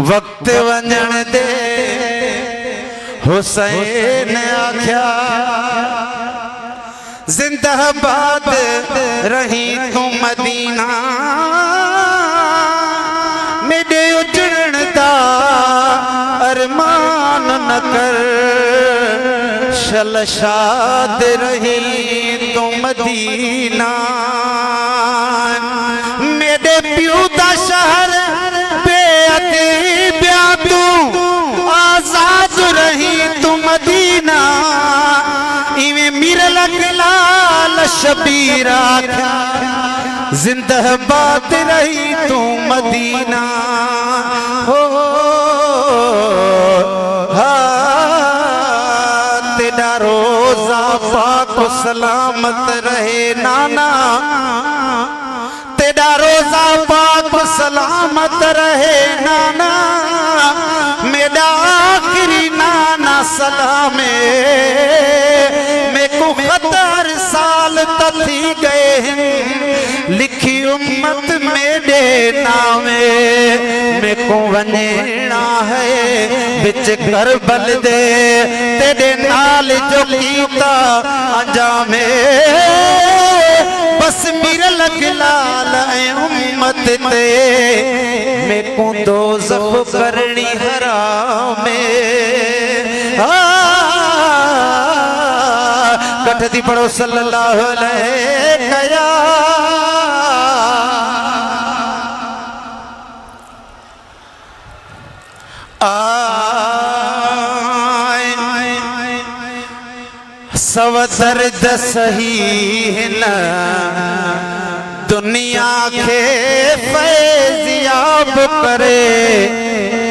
वक्त वंजन दे हुसैन आख्या जिंदाबाद रही तू मदीना मेरे उजड़न दा अरमान न कर शलशाद रही तू मदीना मेरे प्यू दा शहर बेअदबिया तू आजाद रही तू मदीना इवें मेरे लाल शबीर आख्या जिंदाबाद रही तू मदीना हो तेरा रोजा पाक सलामत रहे नाना तेरा रोजा पाक सलामत रहे नाना मेरा आखिरी नाना सलामे मैं को खतर साल तथी गए हैं लिखी उम्मत मेरे नामे मैं को वंजना है बिच करबल दे तेरे नाल जो कीता अंजामे बस मेरा लाल उम्मत ते मैं को दोज़ख करनी हराम कठदी पढ़ो सल्लल्लाहु अलैहि सवदर दसही न दुनिया के फैज़याब करे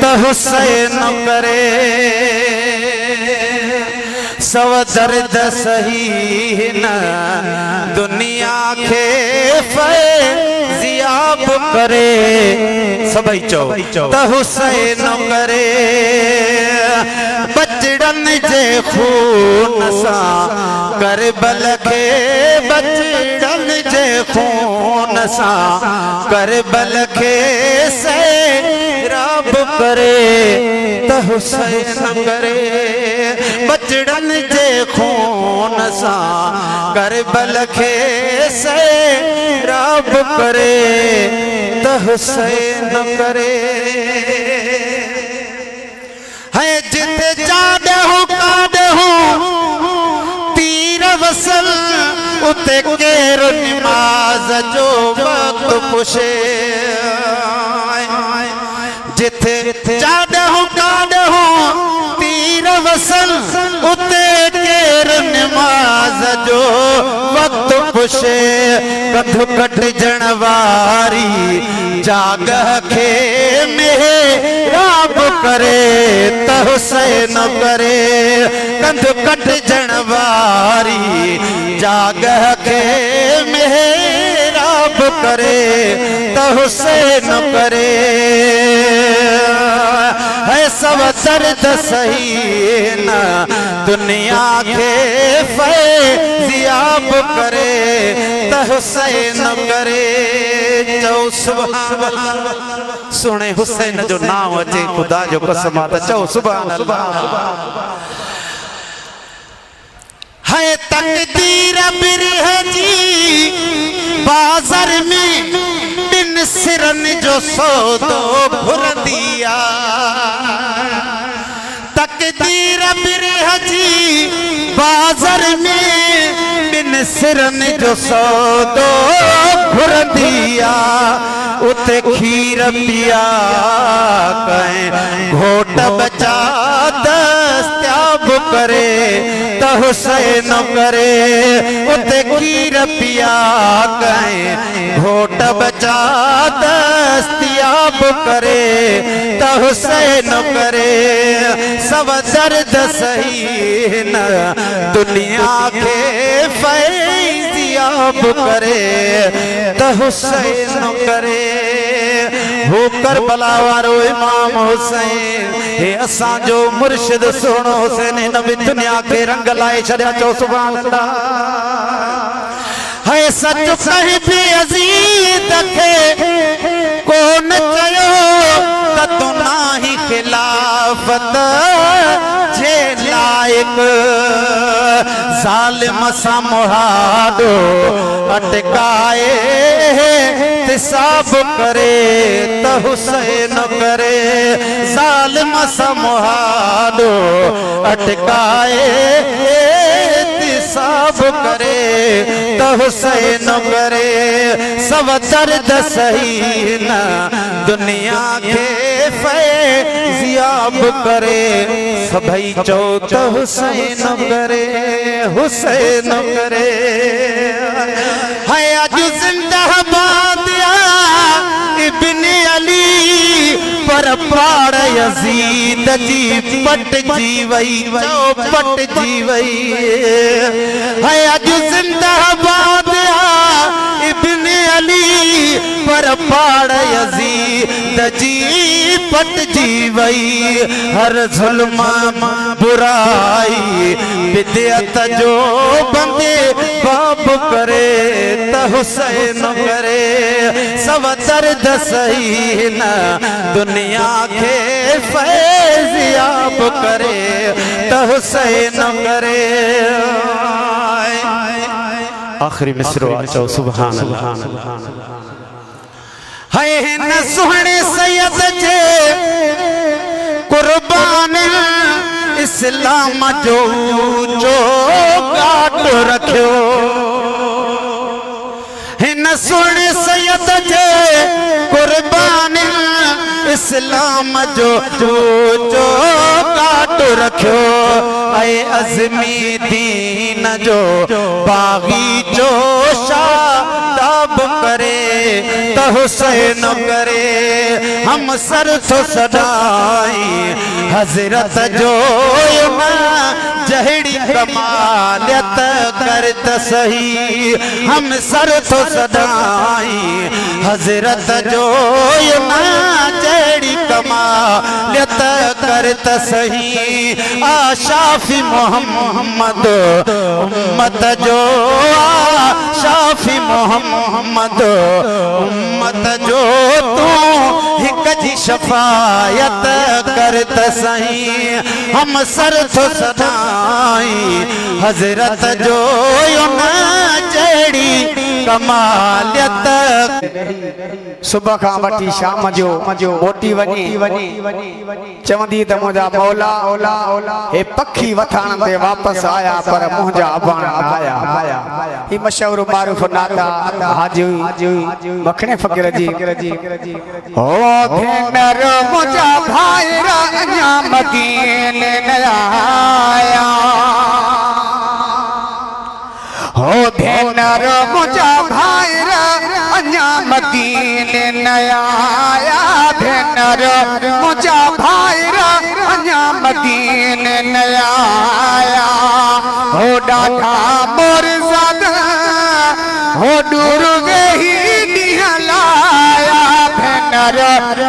तो हुसैन करे सवदर दसही न दुनिया के फैज़याब करे सबई चो तो हुसैन करे बचड़न जे खून सा करबल के बचड़न जे खून सा करबल के से रब करे तो हुसैन करे बचड़न जे खून सा करबल के से रब करे तो हुसैन करे है जिते जादे हो कादे हो तीर वसल उते केर नमाज जो वक्त पुछे जिते जादे हो कादे हो तीर वसल उते केर नमाज जो वक्त पुछे कथ कट जनवारी जाग खे मेहराब करे तो हुसैन करे कंध कट जनवारी जाग के मेहराब करे तो हुसैन करे है सब दर्द सही न दुनिया के फैज़याब करे तो हुसैन करे चौ सुने हुसैन जो नाम अचे खुदा जो कसम आता चौ सुभान अल्लाह है तकदीर बिरह जी बाजार में बिन सिरन जो सौदो भर दिया तकदीर बिरह जी बाजार में बिन सिरन जो सौदो भर दिया उते खीर पिया कहें घोट बचा दस्त्याब करे तो हुसैन करे उते खीर पिया कहें घोट बचा दस्त्याब करे तो हुसैन करे सब दर्द सही न दुनिया के फैज़याब करे तो हुसैन करे हो करबला वारो इमाम हुसैन हे असां जो मुर्शिद सुनो हुसैन नबी दुनिया के रंग लाए छड़िया चो सुभान अल्लाह है सच कहीं भी अजीत के मसा मुहादो अटकाए तिसाब करे त हुसैन करे जालिम सा मुहादो अटकाए तिसाब करे त हुसैन करे सब दर्द सही न दुनिया के फैज़ियाब करे सभई चो त हुसैन करे हुसैन करे है अज जिंदाबाद इब्ने अली पर पाड़ यजीद जी पट जीवई चौपट जीवई है अज जिंदाबाद इब्ने अली पर पाड़ यजीद जी पट जीवई हर जुल्म बुराई बिदअत जो बंदे बाप करे त हुसैन करे सब दर्द सही न दुनिया के फैज़ियाब करे त हुसैन करे आखिरी मिसरो चो सुभान अल्लाह है न सुहणे सैयद जे कुर्बान इस्लाम जो गाट रखियो है न सुहणे सैयद जे कुर्बान इस्लाम जो गाट रखियो ऐ अज़मी दीन जो बागी जो शादाब करे त हुसैन करे हम सर तो सदाई हजरत जो जहड़ी कमालियत करत सही हम सर तो सदाई हजरत जो जहड़ी कमालियत करत सही आशाफी मोहम्मद उम्मत जो आशाफी मोहम्मद उम्मत जो तू हिक जी शफायत करत सही हम सर तो सदाई हजरत जो जड़ी कमालियत सुबह का वठी शाम जो मोटी वनी चवंदी त मुंहिंजा मौला हे पखी वठाण ते वापस आया पर मुंहिंजा अबाण आया ही मशहूर मारूफ नाता हाजी मखणे फकीर जी ओ भेनर मुंहिंजा भाईरा अञा मदीने न आया हो भेनर मुंहिंजा भाईरा अञा मदीने न आया भेनर मुंहिंजा भाईरा अञा मदीने न आया हो ॾाढा मुर्ज़द हो दूर वेही ॾींहं लाया भेनर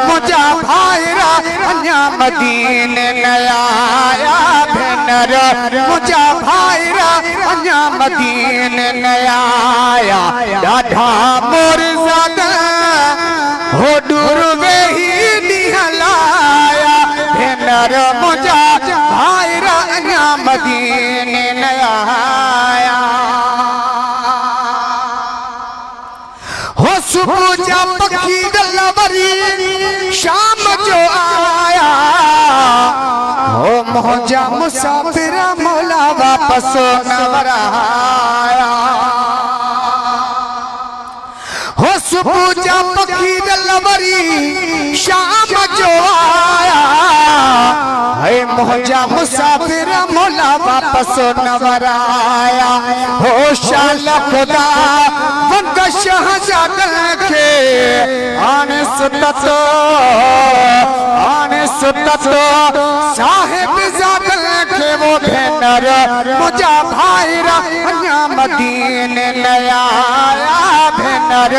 मुंहिंजा भाईरा अञा मदीने न आया भेनर मुंहिंजा भाईरा अञा मदीने न आया ॾाढा मुर्ज़द हो दूर वेही ॾींहं लाया भेनर मुंहिंजा भाईरा अञा मदीने न आया हो सुबुह जा पखी गलवरी शाम जो आया हो मुंहिंजा मुसाफिर मौला वापस न वराया हो सुबुह जा पखी गलवरी शाम जो आया है मुंहिंजा मुसाफिर मौला वापस न वराया हो शाल खुदा वंग शहजादन के आने सुतत साहिब जादन के वो भेनर मुंहिंजा भाईरा अञा मदीने न आया भेनर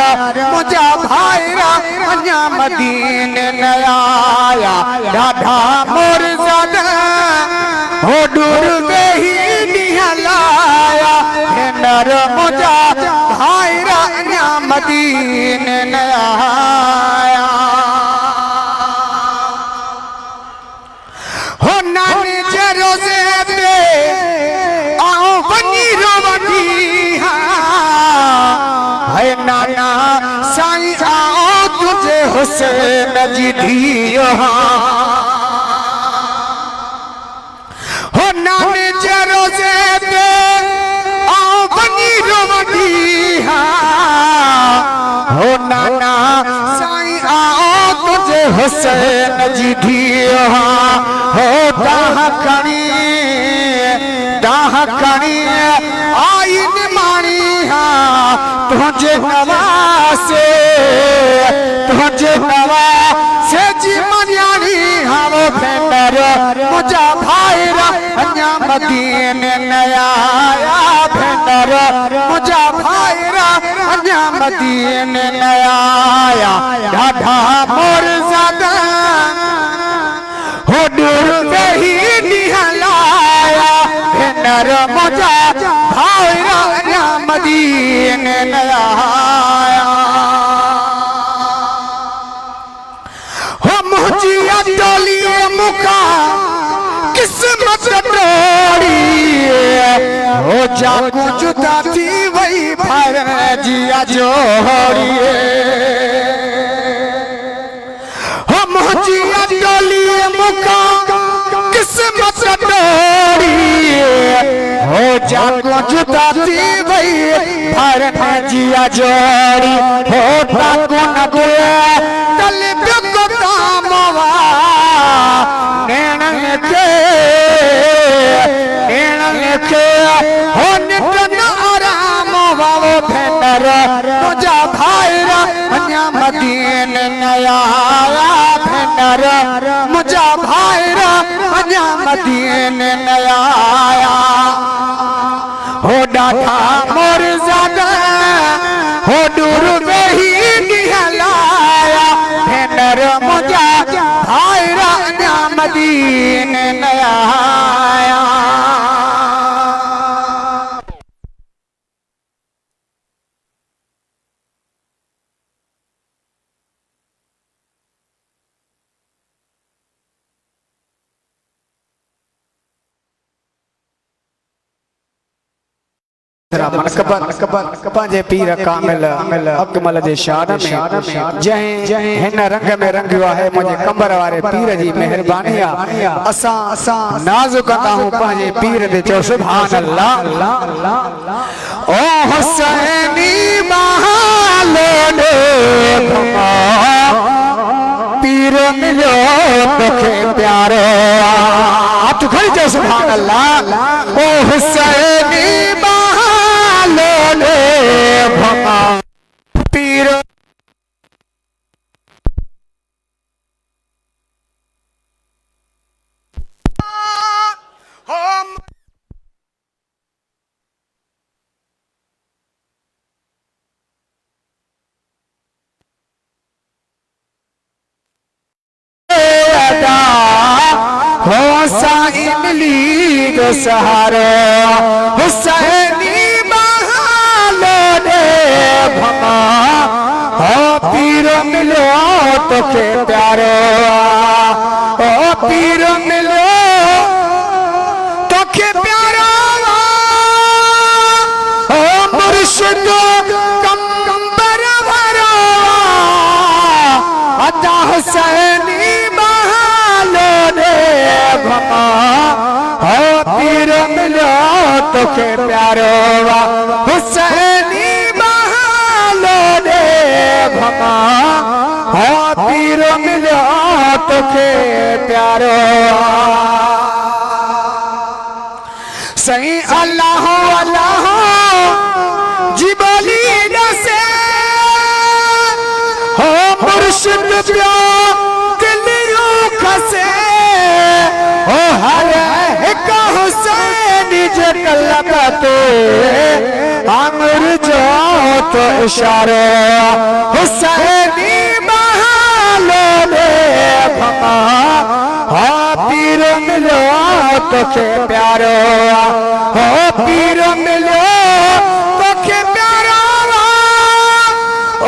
मुंहिंजा भाईरा अञा मदीने न आया ॾाढा मुर्ज़द हो दूर वेही ॾींहं लाया भेनर मुंहिंजा भाईरा अञा मदीने न आया हो नानी जे रोज़े ते आओ वञी रोवण तुझे हुसैन जी धियो हो नाने जे रोजे पे आओ बनी रोमडी हो नाना साईं आओ तुझे हुसैन जी धियो हो डाह कणी आइन माणी तुझे नवासे जी मनियानी हम भेंडर मुझा भाईरा अन्या मदीने नया भेंडर मुझा भाईरा अन्या मदीने नया ढाढा मोर ज़ादा हो दूर ही निहलाया भेंडर मुझा भाईरा अन्या मदीने नया मुझिया डोली मुका किस्मत डोरी हो जागू जुदा थी वही भर जिया जोड़ी हो मुझिया डोली मुका किस्मत डोरी हो जागू जुदा थी वही भर जिया जोड़ी हो ताकू न गुए तल हो नितन आराम वावो भेंडर तुझा भाईरा अन्या मदीने नया भेंडर मुझा भाईरा अन्या मदीने नया हो डाठा मोर ज़ादा हो दूर वही निहलाया भेंडर मुझा भाईरा अन्या मदीने नया पंहिंजे पीर कामिल अकमल जे शान में जंहिं हिन रंग में रंगियो आहे मुंहिंजे कंबर वारे पीर जी महिरबानी आहे असां नाज़ कंदा आहियूं पंहिंजे पीर ते चओ सुभान अल्लाह ओ हुसैनी महालोडे पीर मिलियो तोखे प्यारो तू खड़ी चओ सुभान अल्लाह ओ हुसैनी पीर हो साईं लीग सहारो हुसैनी हो पीर मिलो तोखे प्यारो हो पीर मिलो तोखे प्यारो हो मुर्शिद कंबर भरो अता हुसैनी बहालो दे भमा हो पीर मिलो तोखे प्यारो हुसैनी भमा हो पीर मिलो तोखे प्यारो सही अल्लाह अल्लाह जी बोली दसे हो मुर्शिद प्यो दिलियो खसे हो हर एक हुसैन जे कलम ते अमर जो तो इशारो हुसैनी बहालो दे भमा हो पीर मिलो तोखे प्यारो हो पीर मिलो तोखे प्यारो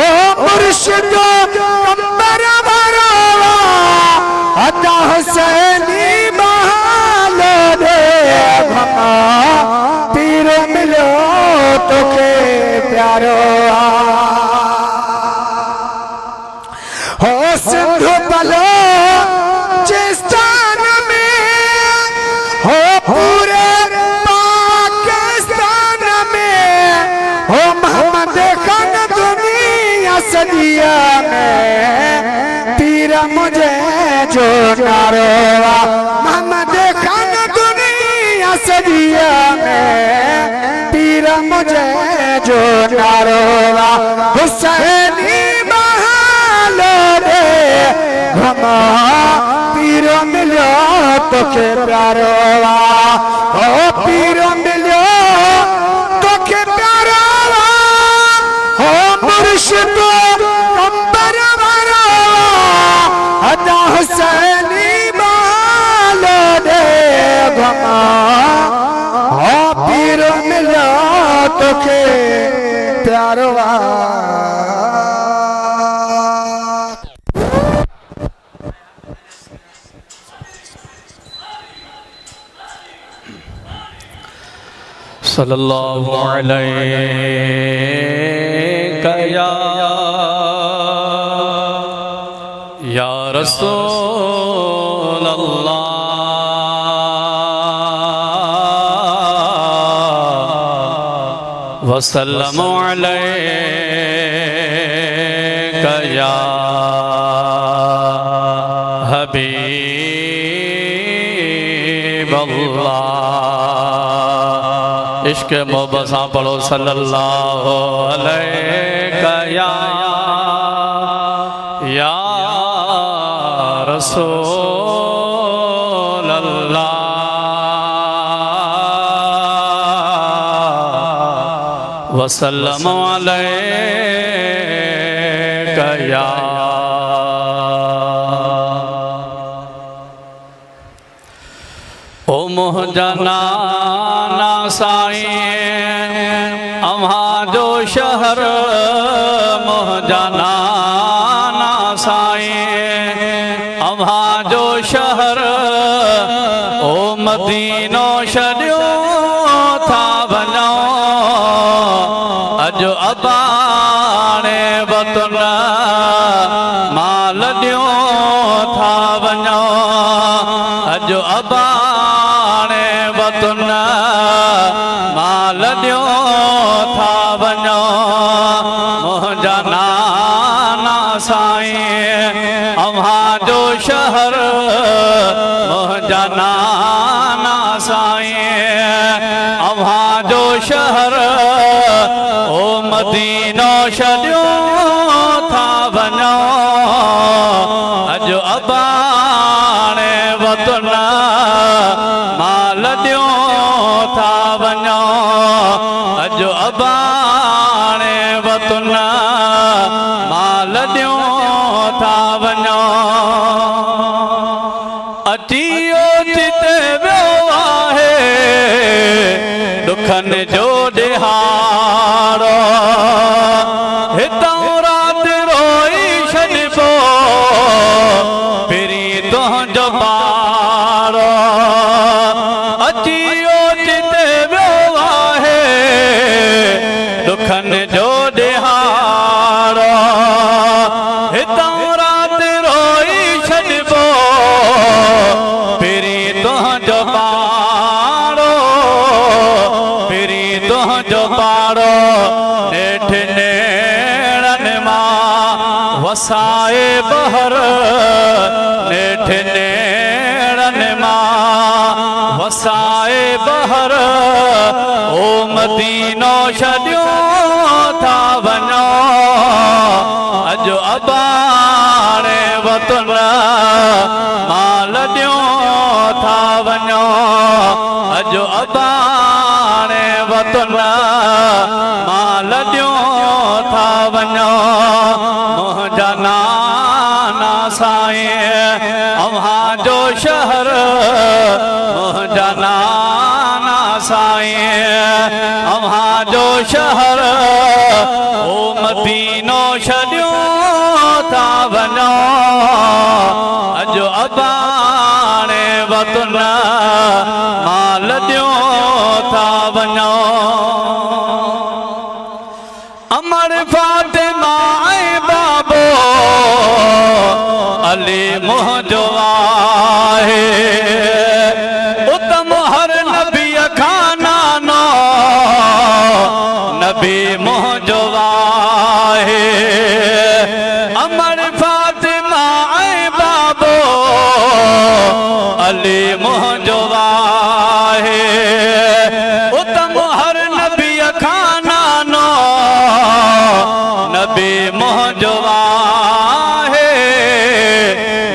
ओ मुर्शिद कंबर भरो अता हुसैनी बहालो दे भमा पीर मिलो तोखे प्यारो हो सिंधु बलोचिस्तान में हो पूरे पाकिस्तान में हो मोहम्मद खान दुनिया सदिया में पीर मुझे जो नारोवा मोहम्मद खान दुनिया सदिया में पीर मुझे जो नारोवा हुसैनी बहालो रे घमा पीर मिलो तो के प्यारोवा ओ पीर मिलो तो के प्यारोवा हो मुर्शिद अंबर वाला अदा हुसैनी बहालो रे घमा हो पीर मिलो तो के प्यारोवा सल्लल्लाहु अलैहि या रसूल अल्लाह वसल्लम अलैका या हबीब अल्लाह। इश्क मोहब्बत सां पढ़ो सल्लल्लाहु अलैहि या रसूल अल्लाह वसल्लम अलैका या ओ मोहजना साईं अम्हा जो शहर मोहजाना साईं अम्हा जो शहर ओ मदीनो छॾियो था वञो अॼु अबाणे वतन माल ॾियो था वञो अॼु अबाणे वतन माल ॾियो था वञो मुंहिंजा नाना साईं अम्हा जो शहर मुंहिंजा नाना साईं अम्हा जो शहर ओ मदीनो छॾियो था वञो अॼु अबाणे वतन माल ॾियो था वञो अॼु अबाणे वतन माल ॾियो था वञो अची ओचिते वियो आहे दुखनि जो ॾिहाड़ो हितां राति रोई छॾिबो पहिरीं तुंहिंजो ॿारो अची ओचिते वियो आहे दुखनि जो ॾिहाड़ो हितां राति रोई छॾिबो पहिरीं तुंहिंजो ॿारो पहिरीं तुंहिंजो ॿारो नेठि नेड़नि मां वसाए बहर नेठि नेड़नि मां वसाए बहर ओ मदीनो छॾियो था वञो अॼु अबाणे वतन माल ॾियो था वञो अॼु अबाणे वतन माल ॾियो था वञो मुंहिंजा नाना साईं अम्हा जो शहर मुंहिंजा नाना साईं अम्हा जो शहर ओ मदीनो छॾियो था वञो अॼु अबाणे वतन माल ॾियो था वञो अमर फातिमा ऐं बाबो मुझो आहे उतम हर नबी खाना नो नबी मुझो आहे अमर फातिमा ऐं बाबो अली मुझो आहे उतम हर नबी खाना नो नबी मुझो आहे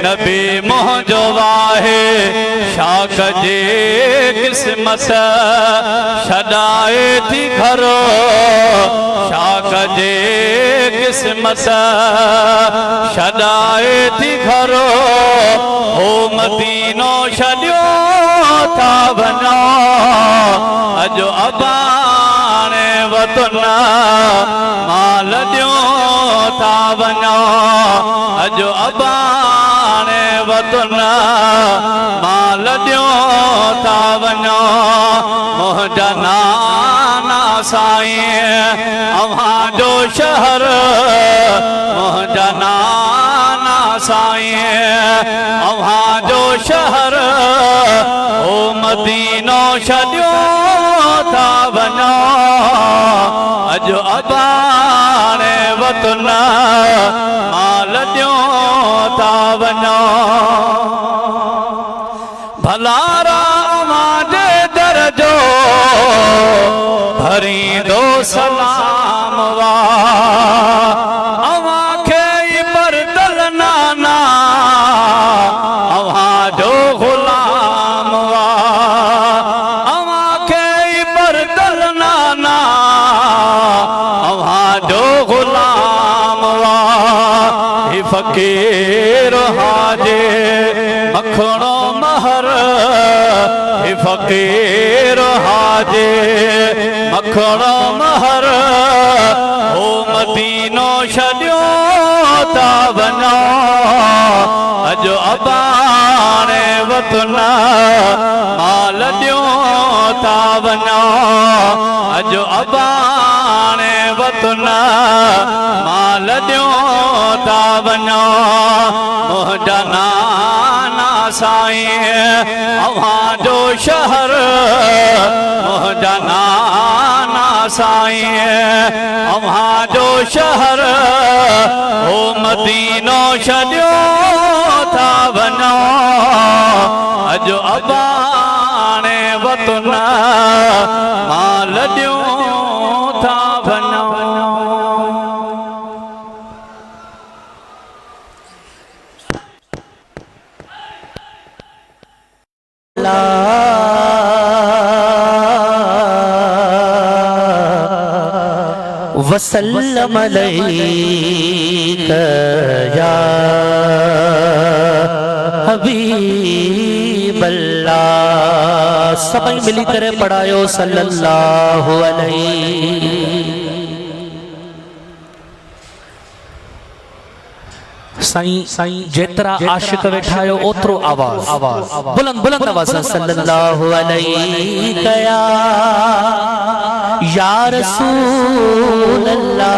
नबी मुझो आहे शाख जे किस्मत छॾाए थी घरो शाख जे किस्मत छॾाए थी घरो हो मदीनो छॾियो था वञो अॼु अबाणे वतन माल ॾियो था वञो अॼु अबाणे वतन माल ॾियो था वञो मुंहिंजा नाना साईं अव्हांजो शहर मुंहिंजा नाना साईं अव्हांजो शहर ओ मदीनो छॾियो था वञो अॼु अबाणे वतन माल ॾियो था वञो भला रामाजे दर जो भरींदो सलाम वा अव्हांखे ई बरदल नाना अव्हांजो ग़ुलाम वा अव्हांखे ई बरदल नाना अव्हांजो ग़ुलाम वा ही फ़क़ीर हाजे मखणो महर ही फ़क़ीर हाजे मखणो महर हो मदीनो छॾियो था वञो अॼु अबाणे वतन माल ॾियो था वञो अॼु अबाणे वतन माल ॾियो था वञो मुंहिंजा नाना साईं अव्हांजो शहर मुंहिंजा नाना साईं अव्हांजो शहर हो मदीनो छॾियो था वञो अॼु अबाणे वतन माल ॾियो था वञो वसल्लम अलैका या हबीब अल्लाह सभई मिली करे पढ़ायो सल्लल्लाहु अलैहि साईं साईं जेतरा आशिक वेठायो ओतरो आवाज बुलंद बुलंद आवाज सल्लल्लाहु अलैहि या रसूल अल्लाह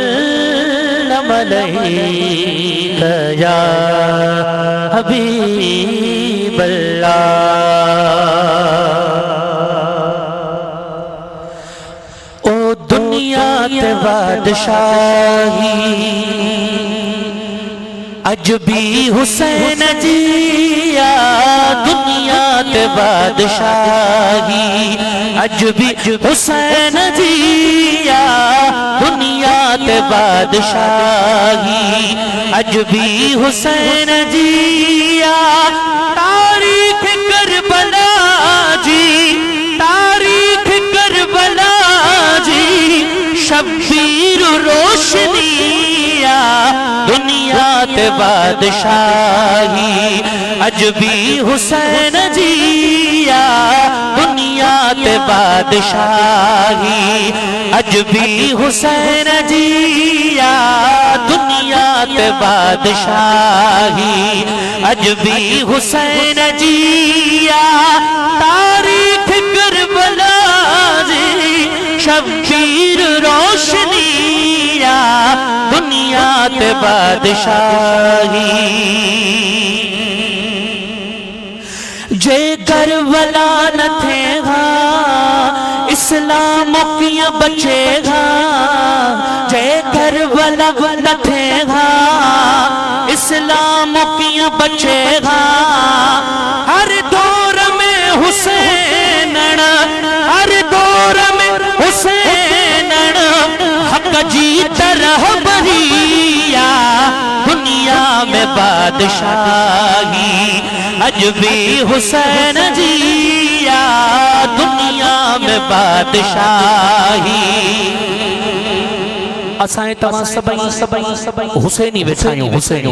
वसल्लम अलैका या हबीब अल्लाह ओ दुनिया ते बादशाही अजबी हुसैन जिया दुनिया ते बादशाही अजबी हुसैन जिया दुनिया ते बादशाही अजबी हुसैन जिया तारीख करबला जी तारीख करबला जी शब्बीर रोशनिया दुनिया ते बादशाही अजबी हुसैन जिया दुनिया ते बादशाही अजबी हुसैन जिया दुनिया ते बादशाही अजबी हुसैन जिया तारीख करबला जी शब्बीर रोशनिया ते बादशाही जे करबला न थेगा इस्लाम किया बचेगा जे करबला न थेगा इस्लाम किया बचेगा हर दौर में हुसैन हर दौर में हुसैन हक जी तरह बरिया दुनिया में बादशाही अज भी हुसैन जिया दुनिया में बादशाही असाए तवा सबई हुसैनी बैठायो हुसैन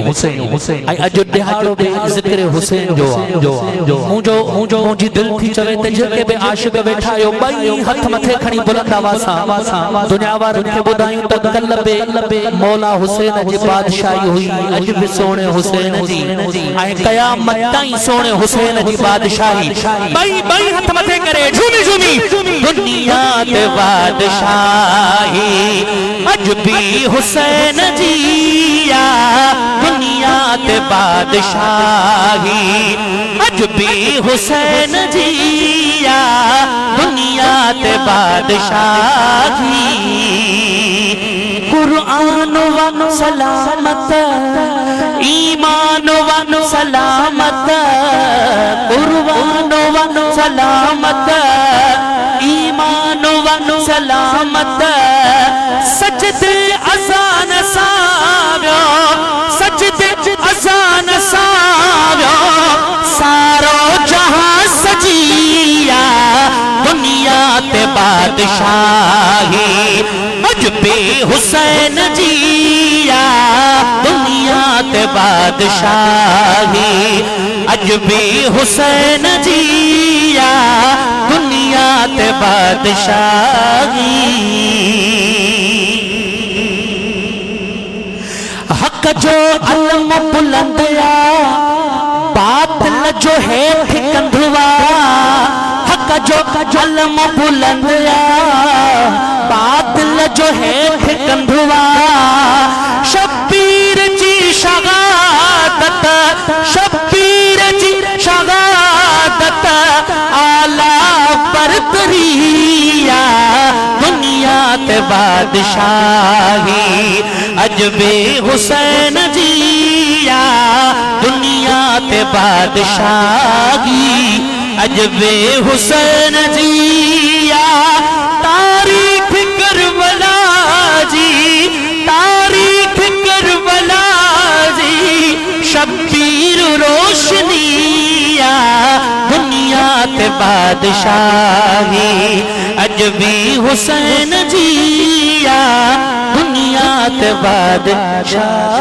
आई अज दिहाड़ो बे जिक्र हुसैन जो मुजो मुजी दिल थी चवे ते जेके बे आशिक बैठायो बई हथ मथे खणी बुलंद आवाज सां दुनिया वारन के बुधायूं त कल्बे मौला हुसैन जी बादशाही हुई अज भी सोने हुसैन जी आई कयामत ताईं सोने हुसैन जी बादशाही बई हथ मथे करे झूमी दुनिया ते बादशाही अज भी हुसैन जिया दुनिया ते बादशाही अज भी हुसैन जिया दुनिया ते बादशाही कुरान व सलामत ईमान व सलामत कुरान व सलामत ईमान व सलामत सजदे अज़ान साव्यो सजदे अज़ान साव्यो सारो जहां सजिया दुनिया ते बादशाही अज भी हुसैन जिया दुनिया ते बादशाही अज भी हुसैन जिया दुनिया ते बादशाही हक जो अलम बुलंदिया बातिल जो है कंधवा हक जो अलम बुलंदिया बातिल जो है कंधवा शब्बीर जी शहादत शब्बीर जी शहादत आला बरतरिया दुनिया ते बादशाही अज भी हुसैन जिया दुनिया ते बादशाही अज भी हुसैन जिया तारीख करबला जी तारीख करबला जी शब्बीर रोशनिया दुनिया ते बादशाही अज भी हुसैन जिया दुनिया ते बादशाही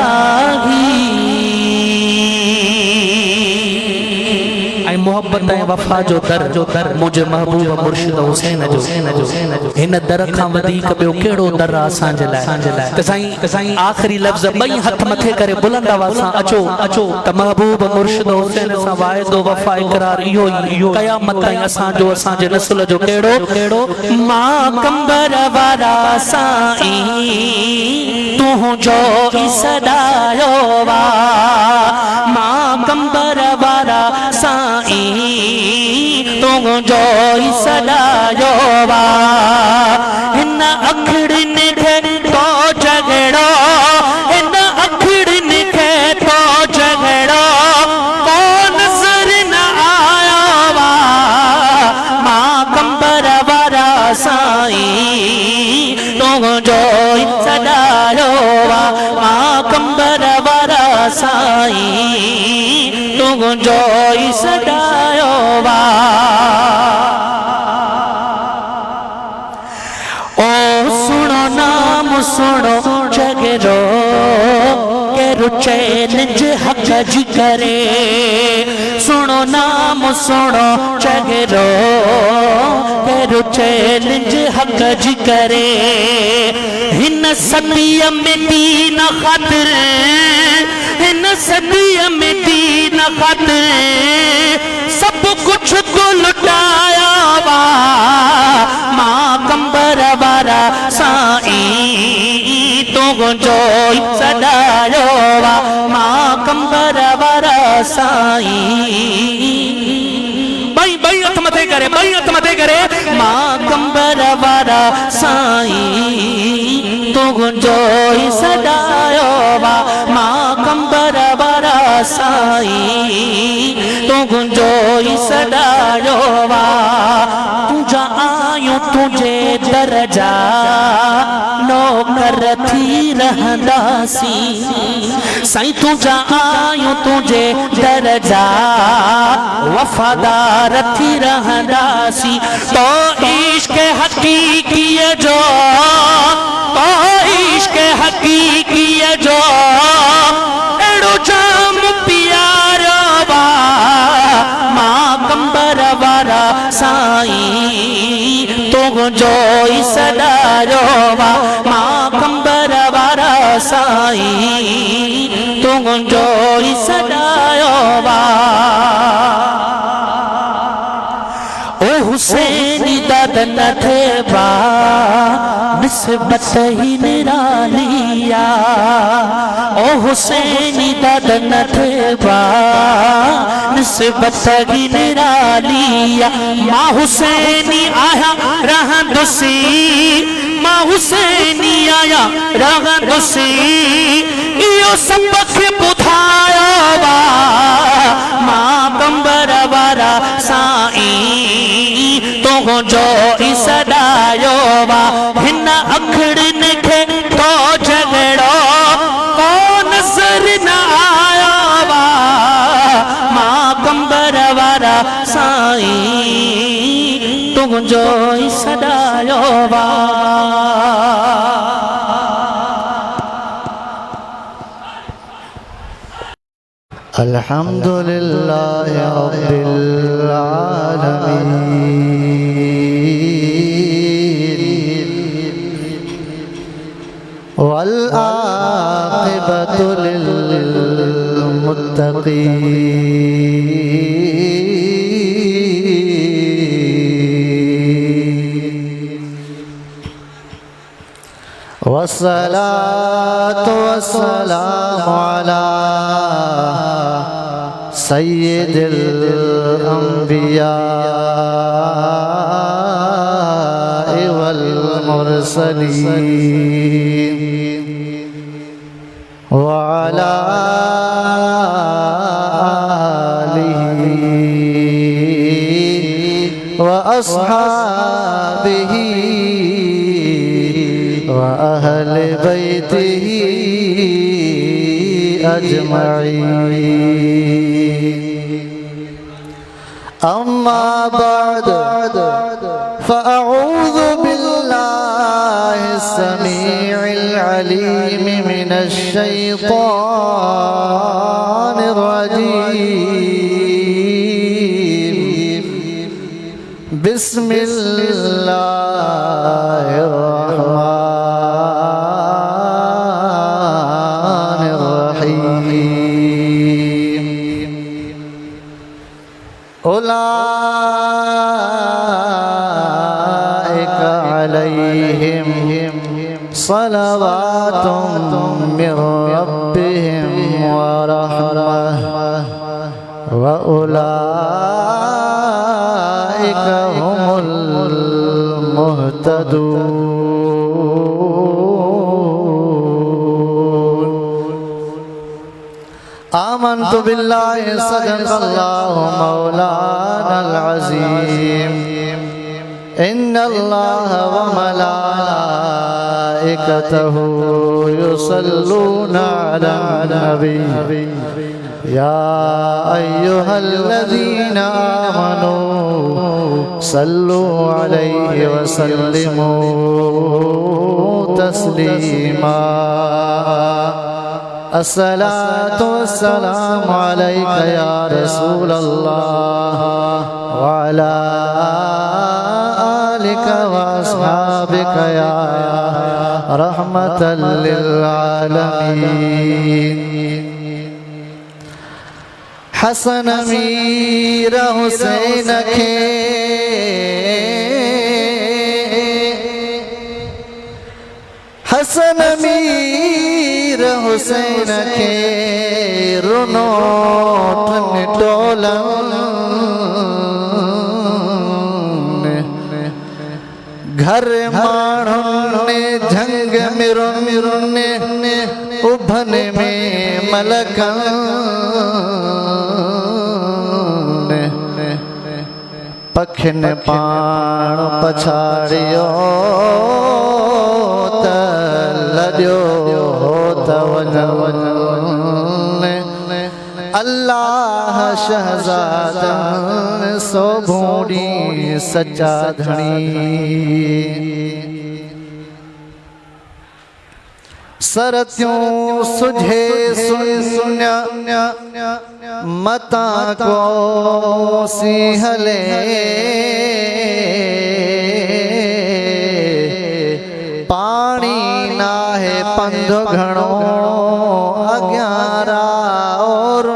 आई मोहब्बत ऐं वफा जो दर मुझे महबूब मुर्शिद हुसैन जो इन दर खां वधीक ॿियो कहिड़ो दर आहे असांजे लाइ त साईं आख़िरी लफ़्ज़ ॿई हथ मथे करे बुलंद आवाज़ सां अचो त महबूब मुर्शिद हुसैन सां वाइदो वफा इक़रार इहो ई क़यामत ताईं असांजो असांजे नस्ल जो कहिड़ो मां कंबर वारा साईं तुंहिंजो ई सॾायो वा मां कंबर वारा साईं तुंहिंजो ई सॾायो वा हिन अखड़ियुनि खे तो झगड़ो हिन अखड़ियुनि खे तो झगड़ो को नज़र न आयो वा मां कंबर वारा साईं तुंहिंजो ई सॾायो वा मां कंबर वारा साईं तुंहिंजो ई सॾायो वा ओ सुनो नाम सुनो जगरो केरु चैलेंज हक जी करे सुनो नाम सुनो जगरो केरु चैलेंज हक जी करे हिन सदीअ में दीन ख़ातिर हिन सदीअ में दीन ख़ातिर सब कुछ को लुटाया वा मां कंबर वारा साईं तो गुंजोई सदायो वा मां कंबर वारा साईं बई हथ मथे करे मां कंबर वारा साईं तू गुंजोई सदायो वा मां कंबर वारा साईं तू गुंजोई सदायो वा तुझा आयूं तुझे दरजा नौकर थी रहंदासी साईं तुझा आयूं तुझे दरजा वफादार थी रहंदासी तो इश्क हकीकीअ जो एड़ो जाम प्यारो वा मां कंबर वारा साईं तू गुंजोई सदायो वा मां कंबर वारा साईं तू गुंजोई सदायो वा ओ हुसैनी दादन थे बा निस्बत ही निरालिया ओ हुसैनी दादन थे बा निस्बत ही निरालिया मां हुसैनी आया रहंदुसी मां हुसैनी आया रहंदुसी इहो सबक ॿुधायो वा मां कंबर वारा साईं तू गुंजोई सदायो वा हिन अखड़नि खे तो झगड़ो को नज़र न आयो वा मां कंबर वारा साईं तू गुंजोई सदायो वा अल्हम्दुलिल्लाह रब्बिल आलमीन वल आक़िबतु लिल मुत्तक़ीन वस्सलातु वस्सलामु अला सय्यिदिल अंबिया वल मुरसलीन व अला आलिहि व अस्हाबिहि व अहले बैतिहि अजमईन अम्मा बाद फ़अऊज़ु बिल्लाहि समीइल अलीम मिनश शैतानिर रजीम बिस्मिल्लाहिर रहमानिर रहीम उलाइका अलैहिम सलवातुम मिर रब्बिहिम व रहमह व उलाइका हुमुल मुहतदून आमन्तु बिल्लाहि सदक़ल्लाहु मौलानल अज़ीम इन्नल्लाह व मलाइकतहु युसल्लूना अलन नबी या अय्युहल्लज़ीना आमनू सल्लू अलैहि व सल्लिमू तस्लीमा अस्सलातु वस्सलामु अलैका या रसूल अल्लाह व अला आलिका व अस्हाबिका या रहमतल लिल आलमीन हसन मीर हुसैन खे हसन मीर हुसैन खे रुनो टोलन घर माण्हुनि ने झंग मिरुन उभन में मलकन पखिन पाण पछाड़ियो त लॼो त वञन अल्लाह शहज़ादन सो भूड़ी सच्चा धणी सरत्यूं सुझे सुन्या मता को सी हले पानी नाहे पंध घणो अग्यारा और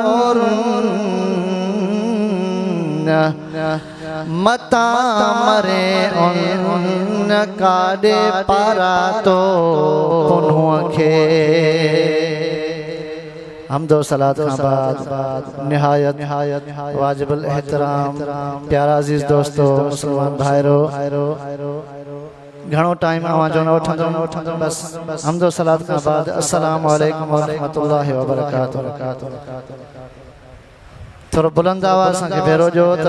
मता मरे उन काडे पारा तो पुन्हुआ खे हमदो सलात खां बाद निहायत वाजिबुल एहतराम प्यारा अजीज दोस्तों मुसलमान भाइरो घणो टाइम आवाजो न वठंदो बस हमदो सलात खां बाद अस्सलाम वालेकुम व रहमतुल्लाहि व बरकातहू थोरो बुलंद आवाज़ सां भेरो जो त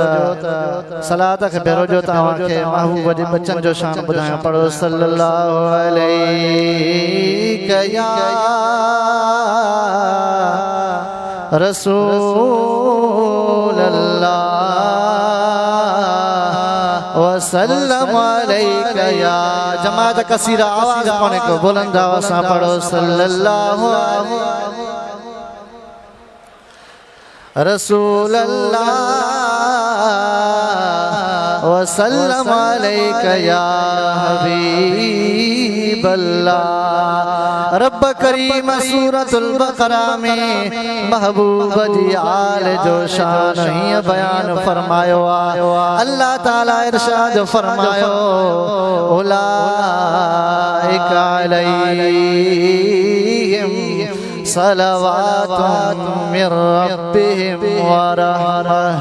सलात खे भेरो जो तव्हां खे महबूब जे बचन जो शान ॿुधायां पढ़ो सल्लल्लाहु अलैहि या रसूल अल्लाह वसल्लम अलैका या जमात कसीरा आवाज़ कोने को बुलंद आवाज़ सां पढ़ो सल्लल्लाहु अलैहि रसूल अल्लाह वसल्लम अलैका या हबीब अल्लाह रब करीम सूरतुल बकरा में महबूब जी आल जो शान ही बयान फरमायो अल्लाह ताला इरशाद फरमायो उलाइका अलैहिम सलवातुम मिर रब्बिहिम व रहमह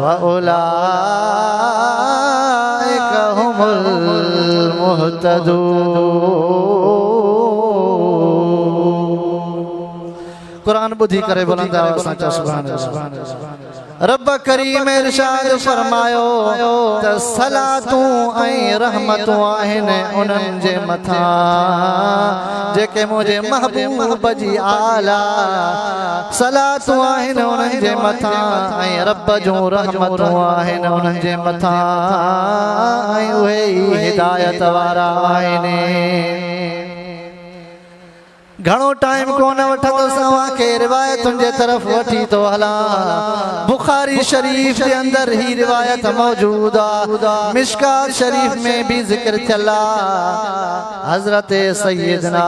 व उलाइका हुमुल मुहतदून कुरान बुधी करे बुलंद आवाज़ सां चओ सुभान अल्लाह रब करीम इरशाद फरमायो त सलातूं ऐं रहमतूं आहिनि उन्हनि जे मथां जेके मुंहिंजे महबूब जी आला सलातूं आहिनि उन्हनि जे मथां ऐं रब जूं रहमतूं आहिनि उन्हनि जे मथां ऐं उहे ई हिदायत वारा आहिनि घणो टाइम कोन वठंदो सवा के रिवायतुनि जे तरफ़ वठी तो हला बुखारी शरीफ के अंदर ही रिवायत मौजूद आ मिशकात शरीफ में भी जिक्र चला हजरत सैयदना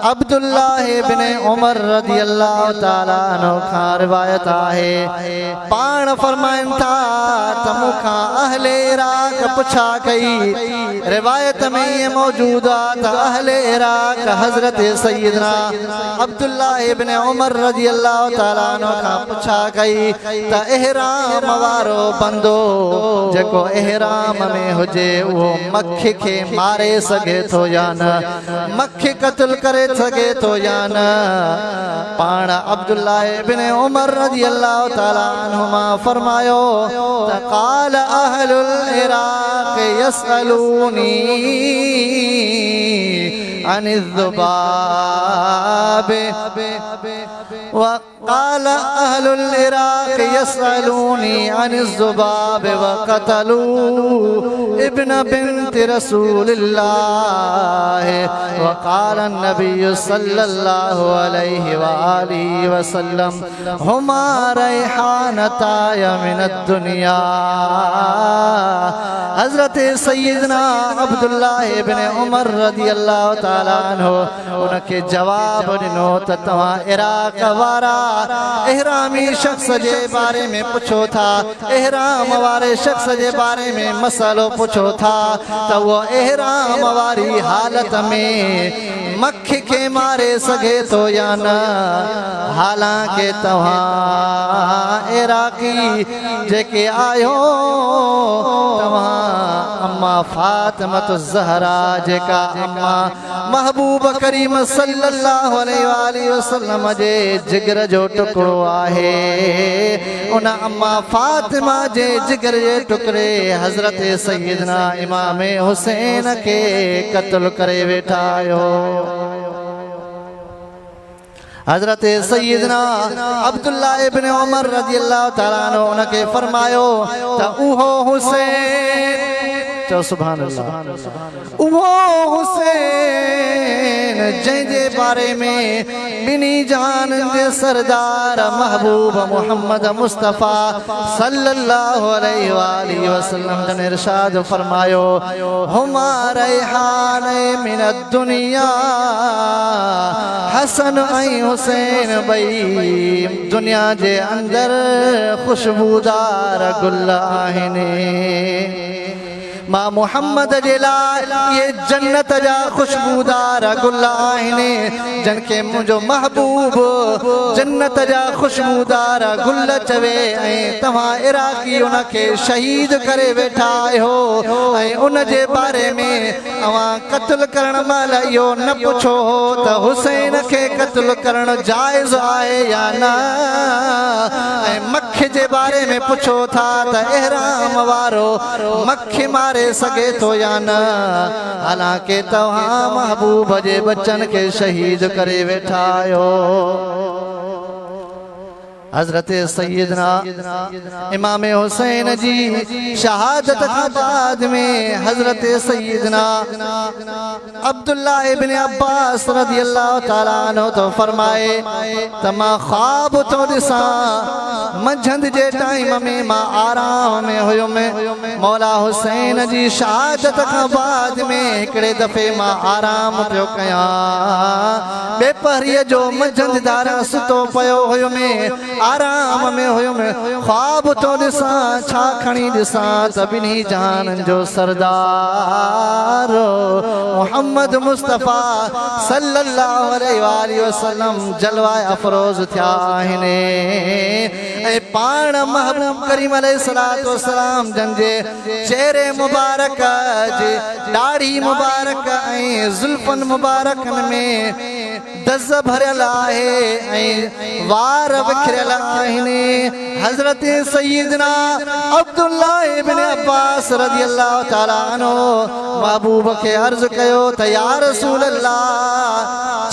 अब्दुल्लाह इब्न उमर रदियल्लाहु ताला अन्हु खां रिवायत आहे पाण फरमाइन था त मूंखां अहले इराक पुछा कई रिवायत में ये मौजूद आ त अहले इराक हजरत सैयदना अब्दुल्लाह इब्न उमर रदियल्लाहु ताला अन्हु खां पुछा कई त इहराम वारो बंदो जेको इहराम में हुजे वो मक्खी के मारे सके तो या न मक्खी कत्ल करे सके तो या न पाण अब्दुल्लाह इब्न उमर रदियल्लाहु ताला अन्हुमा फरमायो त क़ाल अहलुल इराक यसअलूनी अनिल ज़ुबाब وقال أهل العراق يسألوني عن الذباب وقتلوا ابن بنت رسول الله وقال النبي صلى الله عليه وآله وسلم هما ريحانتاي من الدنيا حضرت سیدنا عبداللہ ابن عمر رضی اللہ تعالیٰ عنہ انکے جواب ॾिनो त तव्हां इराक वारा इहरामी शख्स जे बारे में पुछो था, इहराम वारे शख्स जे बारे में मसलो पुछो था त वो इहराम वारी हालत में मक्खी के मारे सके तो या न। हालांकि तव्हां इराक़ी जेके आयो तव्हां अम्मा फातिमा ज़हरा जेका अम्मा महबूब करीम सल्लल्लाहु अलैहि वसल्लम जे जिगर जो टुकड़ो आहे, उन अम्मा फातिमा जे जिगर जे टुकड़े हज़रत सैयदना इमाम हुसैन के क़त्ल करे वेठा आयो। हज़रत सैयदना अब्दुल्ला इब्न उमर रज़ियल्लाहु ताला अन्हु उनके फरमायो त उहो हुसैन, चओ सुभान अल्लाह, उहो हुसैन जंहिंजे बारे में बिनी जान जे सरदार महबूब मोहम्मद मुस्तफ़ा सल्लल्लाहु अलैहि वसल्लम जन इरशाद फरमायो हुमा रैहान मिन दुनिया हसन ऐं हुसैन ॿई दुनिया जे अंदर खुशबूदार गुल आहिनि। मां मोहम्मद जे लाइ ये जन्नत जा खुशबूदार गुल आहिनि, जन के मुंहिंजो महबूब जन्नत जा खुशबूदार गुल चवे ऐं तव्हां इराक़ी उनखे शहीद करे वेठा आहियो ऐं उन जे बारे में अवां क़त्ल करण महिल इहो न पुछो त हुसैन खे क़त्ल करण जाइज़ आहे या न, ऐं मख जे बारे में पुछो था त इहराम वारो मख मारे सके तो या न। हालांकि तव्हां महबूब जे बच्चन के शहीद करे वेठा आयो। हज़रत सैयदना इमाम हुसैन जी शहादत के बाद में हज़रत सैयदना अब्दुल्ला इब्न अब्बास रज़ियल्लाहु ताला अन्हु तो फरमाए त मां ख्वाब तो ॾिसां मंझंदि जे टाइम में मां आराम में हुयुमि, मौला हुसैन जी शहादत के बाद में हिकिड़े दफ़े मां आराम पियो कयां, बेपहरीअ जो मंझंदि धारा सुतो पियो हुयुमि, आराम में हुयुमि, ख्वाब तो ॾिसां छा खणी ॾिसां त ॿिन्ही जहाननि जो सरदार मोहम्मद मुस्तफ़ा सल्लल्लाहु अलैहि वसल्लम जलवा अफरोज़ थिया आहिनि ऐं पाण महबूब करीम अलैहिस्सलातु वस्सलाम जन जे चेहरे मुबारक जे दाढ़ी मुबारक ऐं ज़ुल्फ़न मुबारकन में दज़ भरियल आहे ऐं वार बिखरियल आहिनि। हज़रत सैयदना अब्दुल्ला इब्न अब्बास रज़ियल्लाहु ताला अन्हु महबूब के अर्ज़ कयो त या रसूल अल्लाह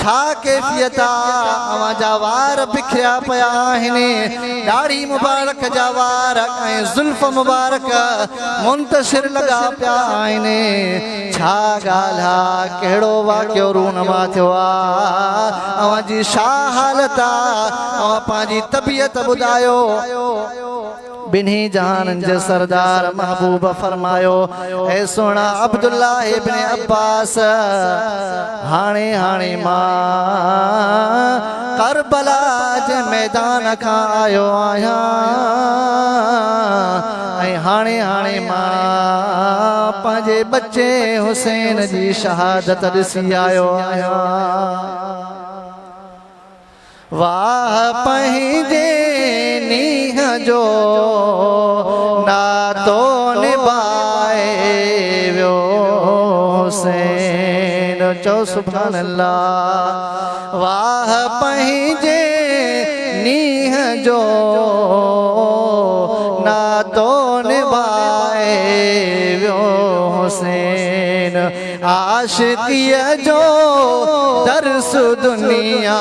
छा कैफियत आहे, अवां जा वार बिखरिया पिया आहिनि, दाढ़ी मुबारक जा वार ऐं ज़ुल्फ़ मुबारक मुंतशिर लॻा पिया आहिनि, छा ॻाल्हि आहे, कहिड़ो वाक़ियो रूनमा थियो आहे, अवां जी छा हालत आहे, अवां पंहिंजी तबियत ॿुधायो। बिन्ही जहान जे सरदार महबूब फरमायो ऐ सोना अब्दुल्ला इब्न अब्बास हाणे हाणे मां करबला जे मैदान खां आयो आहियां ऐं हाणे हाणे मां पंहिंजे बच्चे हुसैन जी शहादत ॾिसी आयो आहियां। वाह पंहिंजे नीह जो नातो निभाए वियो हुसैन, चओ सुभान अल्लाह। वाह पंहिंजे नीह जो नातो निभाए वियो हुसैन, आशिक़ीअ जो दर्स दुनिया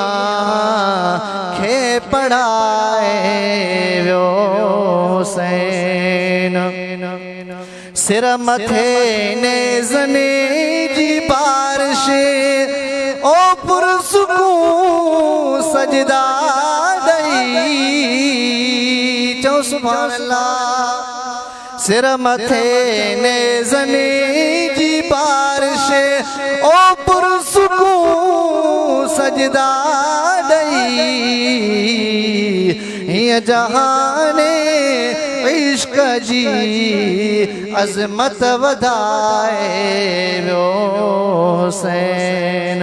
खे पढ़ाए वियो हुसैन। सिर मथे नेज़ने जी बारिश ओ पुरसुकून सजदा ॾई, चओ सुभान अल्लाह। सिर मथे नेज़ने जी बारिश ओ पुरसुकून सजदा ॾई, ये जहाने इश्क जी अजमत वधाए वो हुसैन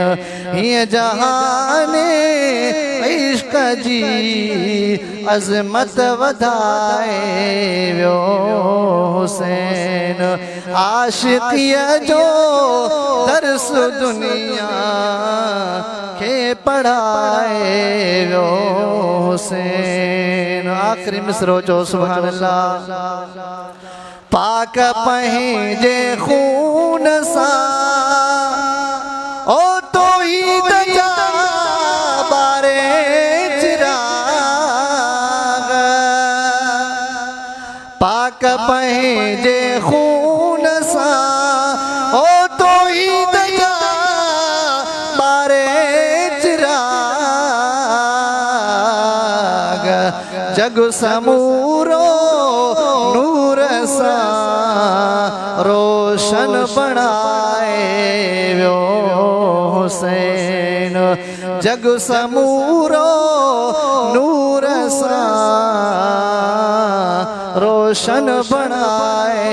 ये जहाने इश्क जी अजमत वधाए वो हुसैन आशिकिया जो दर्स दुनिया के पढ़ाए वो हुसैन। आखिरी मिसरो जो सुभान अल्लाह पाक पहजे खून सा ओ तो ईद जा बारे चिराग पाक पहजे खून सा ओ तो ईद जा बारे चिराग जग समूरो नूर सा रोशन बनाए वो हुसैन जग समूरो नूर सा रोशन बनाए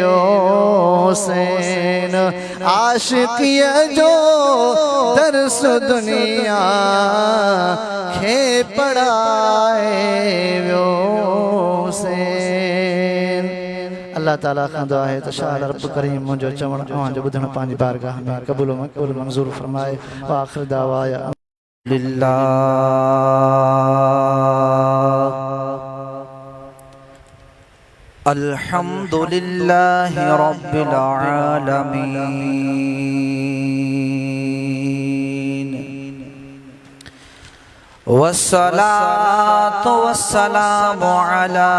वो हुसैन आशिकिया जो दर्स दुनिया खे पढ़ाए वो हुसैन। अल्लाह ताला खां दुआ है तो शाह रब करीम मुझो चवण जो बुधण पांजी बारगाह में कबूल मंजूर फरमाए। आखिर दावाया लिल्लाह अल्हम्दुलिल्लाहि रब्बिल आलमीन वस्सलातु वस्सलामु अला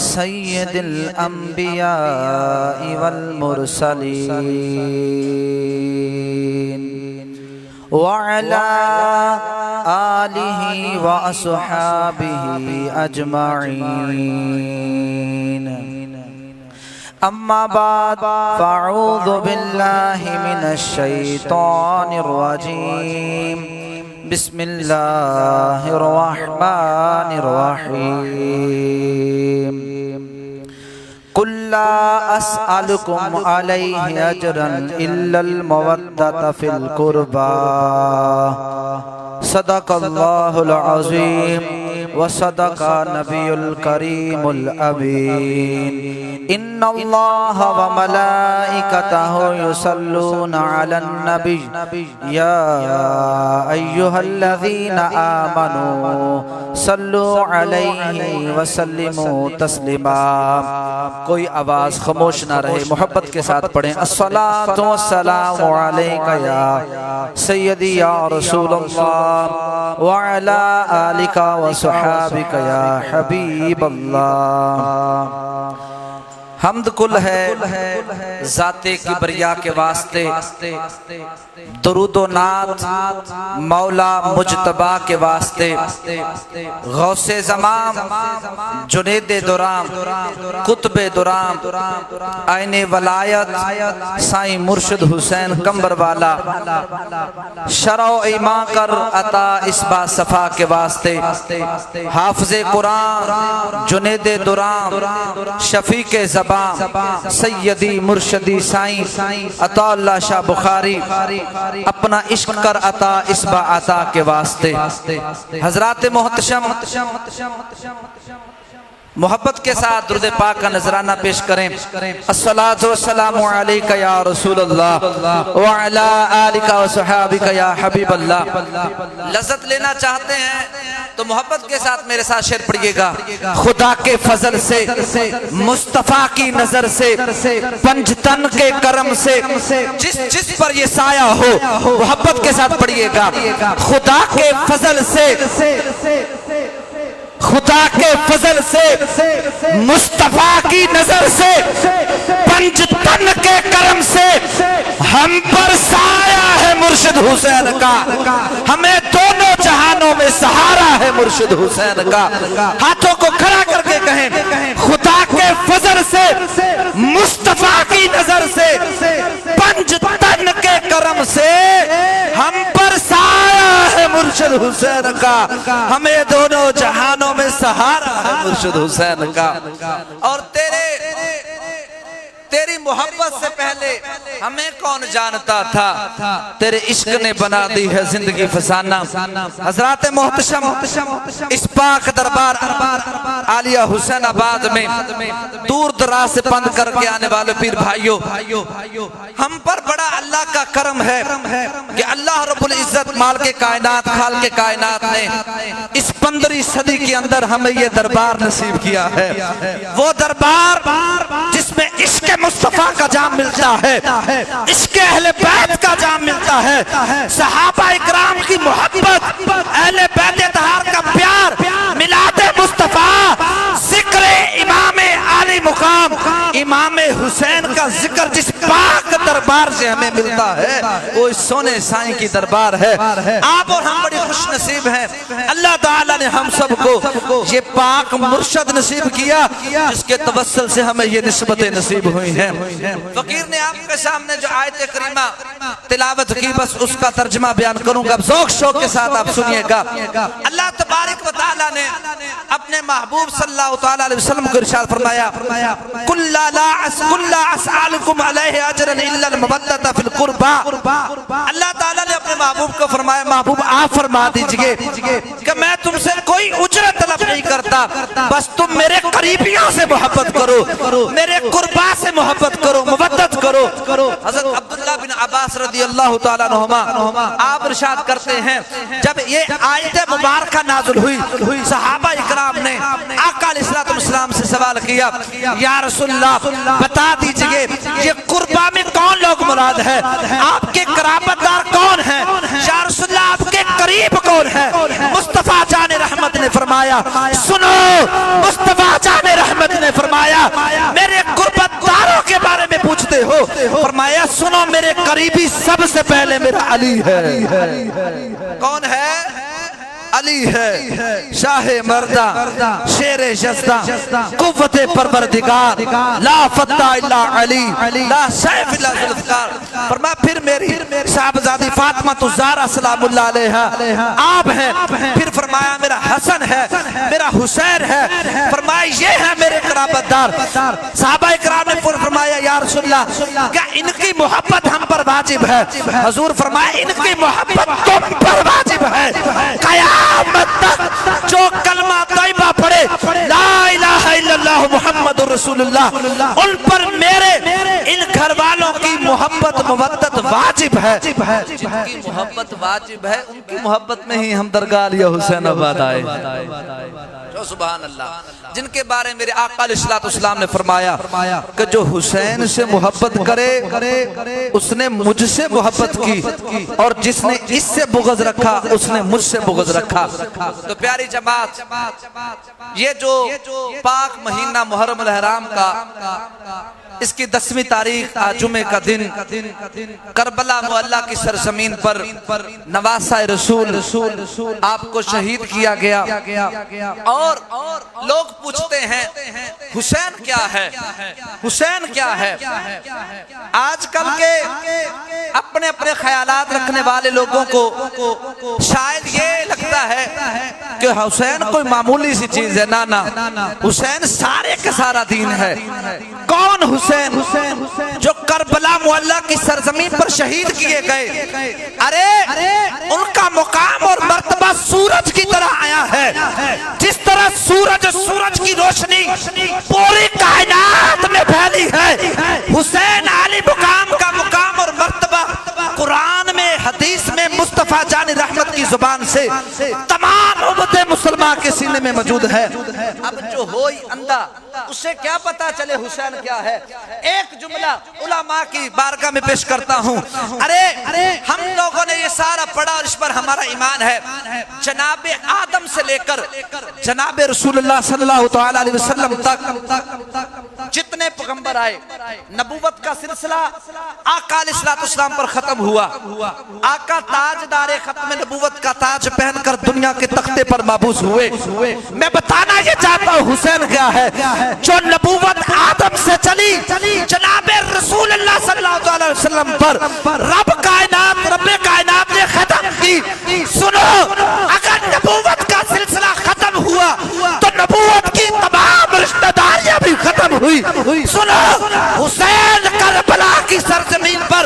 सय्यिदिल अंबिया वल मुरसलीन वअला आलिहि व अस्हाबिहि अजमईन अम्मा बाद फ़अऊज़ु बिल्लाहि मिनश शैतानिर रजीम बिस्मिल्लाहिर रहमानिर रहीम कुल ला अस्अलुकुम अलैहि अजरन इल्लल मवद्दत फिल कुर्बा सदक़ल्लाहुल अज़ीम व सदक़ा नबियुल करीमुल अमीन इन्नल्लाह व मलाइकतहु युसल्लूना अलन नबी या अय्युहल्लज़ीना आमनू सल्लू अलैहि व सल्लिमू तस्लीमा। कोई आवाज खामोश ना रहे, मोहब्बत के साथ पढ़ें। अस्सलातु वस्सलामु अलैका या सय्यदी या रसूलल्लाह व अला आलिका व सहाबिका या हबीबल्लाह। हम्द कुल है ज़ाते किबरिया के वास्ते, दुरूदो नात मौला मुजतबा के वास्ते, गौसे ज़माम जुनेदे दुराम कुतबे दुराम आईने वलायत साईं मुर्शिद हुसैन कंबर वाला शरअ ईमान कर अता इसबा सफ़ा के वास्ते, हाफ़िज़े कुरान जुनेदे दुराम शफ़ी के ज़बान सैयदी मुर्शदी साईं अताउल्लाह शाह बुखारी अपना इश्क कर अता इसबा अता के वास्ते। हजरात मोहतशम मोहब्बत के साथ दुरूद पाक का नजराना पेश करें। अस्सलातु वस्सलामु अलैका या रसूलल्लाह व अला आलिका व सहाबिका या हबीबल्लाह। लज़्ज़त लेना चाहते हैं तो मोहब्बत के साथ मेरे साथ शेर पढ़िएगा। खुदा के फजल से, मुस्तफा की नजर से, पंजतन के करम से जिस जिस पर ये साया हो, मोहब्बत के साथ पढ़िएगा। खुदा के फजल से, खुदा के फजल से, मुस्तफा की नजर से, पंजतन के करम से हम पर साया है मुर्शिद हुसैन का, हमें दोनों जहानों में सहारा है मुर्शिद हुसैन का। हाथों को खड़ा करके कहें, खुदा के फजल से, मुस्तफा की नजर से, पंजतन के करम से हम पर साया है मुर्शिद मुर्शिद हुसैन का, हमें दोनों जहानों में सहारा है मुर्शिद हुसैन का। और तेरी मोहब्बत से पहले हमें कौन जानता था, तेरे इश्क ने बना दी है जिंदगी फसाना। हजरात मोहतशम इस पाक दरबार आलिया हुसैनाबाद में दूर दराज से बंद करके आने वाले पीर भाइयों, हम पर बड़ा अल्लाह का करम है कि अल्लाह रब्बुल इज्जत माल के कायनात खाल के कायनात ने इस 15वीं सदी के अंदर हमें ये दरबार नसीब किया है। वो दरबार जिसमें इश्क मुस्तफा का जाम मिलता है, इसके अहले बैत का जाम मिलता है, सहाबा इकराम की मोहब्बत, अहले बैत तहार का प्यार, मिलादे मुस्तफा, जिक्र इमाम आली मुकाम इमाम हुसैन का जिक्र जिस पाक दरबार से हमें मिलता है वो इस सोने साईं की दरबार है। आप और हम बड़ी खुश नसीब हैं, अल्लाह ताला ने हम सबको ये पाक मुर्शद नसीब किया जिसके तवस्सुल से हमें ये निस्बतें नसीब हुई हैं। फकीर ने आपके सामने जो आयत करीमा तिलावत की, बस उसका तर्जुमा बयान करूंगा, ज़ौक़ शौक़ के साथ आप सुनिएगा। अल्लाह तबारक व तआला ने अपने महबूब सल्लल्लाहु तआला अलैहि वसल्लम को इरशाद फरमाया, कुल्ला असअलुकुम अलैहि अजरन इल्ला अल-मवद्दत फिल कुर्बा। अल्लाह ताला ने अपने महबूब को फरमाया, महबूब आप फरमा दीजिए कि मैं तुमसे कोई उजरत तलब नहीं करता, बस तुम मेरे करीबियों से मोहब्बत करो, मेरे कुर्बा से मोहब्बत करो, मुवद्दत करो। हज़रत अब्दुल्लाह बिन अब्बास रज़ियल्लाहु तआला अन्हुमा आप इरशाद करते हैं, जब ये आयत मुबारका नाज़िल हुई, सहाबा इकराम ने आका अलैहिस्सलाम से सवाल किया, या रसूलल्लाह बता दीजिए ये कुर्बा में कौन लोग मुराद है, आपके कराबतदार कौन है, या रसूलल्लाह आपके करीब कौन है। मुस्तफा जाने रहमत ने फरमाया, सुनो, मुस्तफा जाने रहमत ने फरमाया, मेरे कुर्बतदारों के बारे में पूछते हो, फरमाया सुनो, मेरे करीबी सबसे पहले मेरा अली है। कौन है? अली है, शाहे मर्दा, शेरे जस्दा, कुव्वते परवरदिगार, ला फत्ता इल्ला अली, ला सैफ इल्ला जुल्फ़िकार। फरमाया फिर मेरी साहबजादी फातिमा ज़हरा सलामुल्लाह अलैहा आप हैं। फिर फरमाया मेरा हसन है, मेरा हुसैन है। फरमाया ये है मेरे कराबतदार। सहाबा इकराम ने फरमाया, या रसूलल्लाह क्या इनकी मोहब्बत हम पर वाजिब है? हुजूर फरमाया इनकी मोहब्बत तुम पर वाजिब है। क़यामत तक जो कलमा तैयबा पढ़े, ला इलाहा इल्लल्लाह मुहम्मदुर रसूलुल्लाह, उन पर मेरे इन घर वालों की मोहब्बत मुवद्दत वाजिब है। जिनकी मोहब्बत वाजिब है उनकी मोहब्बत में ही हम दरगाह आलिया हुसैनाबाद आए। जो सुभान अल्लाह, जिनके बारे मेरे आका अलैहिस्सलाम ने फरमाया कि जो हुसैन से मोहब्बत करे उसने मुझसे मोहब्बत की, और जिसने इससे बुग़्ज़ रखा उसने मुझसे बुग़्ज़ रखा। तो प्यारी जमात, ये जो पाक महीना मुहर्रम अल हराम का इसकी 10वीं तारीख आज जुमे का दिन करबला मुअल्ला की सरजमीन पर नवासा रसूल आपको शहीद किया गया। और लोग पूछते हैं हुसैन क्या है, हुसैन क्या है। आजकल के अपने अपने ख्यालात रखने वाले लोगों को शायद ये लगता है कि हुसैन कोई मामूली सी चीज है। ना, हुसैन सारे का सारा दीन है। कौन हुसैन? जो करबला मुअल्ला की सरजमीन पर शहीद किए गए। अरे उनका मुकाम और मर्तबा सूरज की तरह आया है। जिस तरह सूरज की रोशनी पूरी कायनात में फैली है, हुसैन आली मुकाम का मुकाम और मर्तबा कुरान में, हदीस में, मुस्तफा जानी रहमत की जुबान से तमाम उम्मत मुसलमान के सीने में मौजूद है। अब जो होई अंधा उसे क्या पता चले हुसैन क्या है। एक जुमला उलमा की बारगाह में पेश करता हूँ। अरे हम लोगों ने ये सारा पढ़ा और इस पर हमारा ईमान है। जनाबे आदम से लेकर जनाबे रसूलुल्लाह सल्लल्लाहु तआला अलैहि वसल्लम तक जितने पैगंबर आए, नबूवत का सिलसिला आका अलैहिस्सलाम पर खत्म हुआ। आका ताजदारे खत्म नबूवत का ताज पहनकर दुनिया के तख्ते पर माबूस हुए। मैं बताना ये चाहता हूँ हुसैन क्या है। जो नबूवत आदम से चली, जनाबे रसूलुल्लाह सल्लल्लाहु अलैहि वसल्लम पर रब कायनात ने खत्म की। सुनो, हुई। सुनो, हुसैन करबला की सरजमीन पर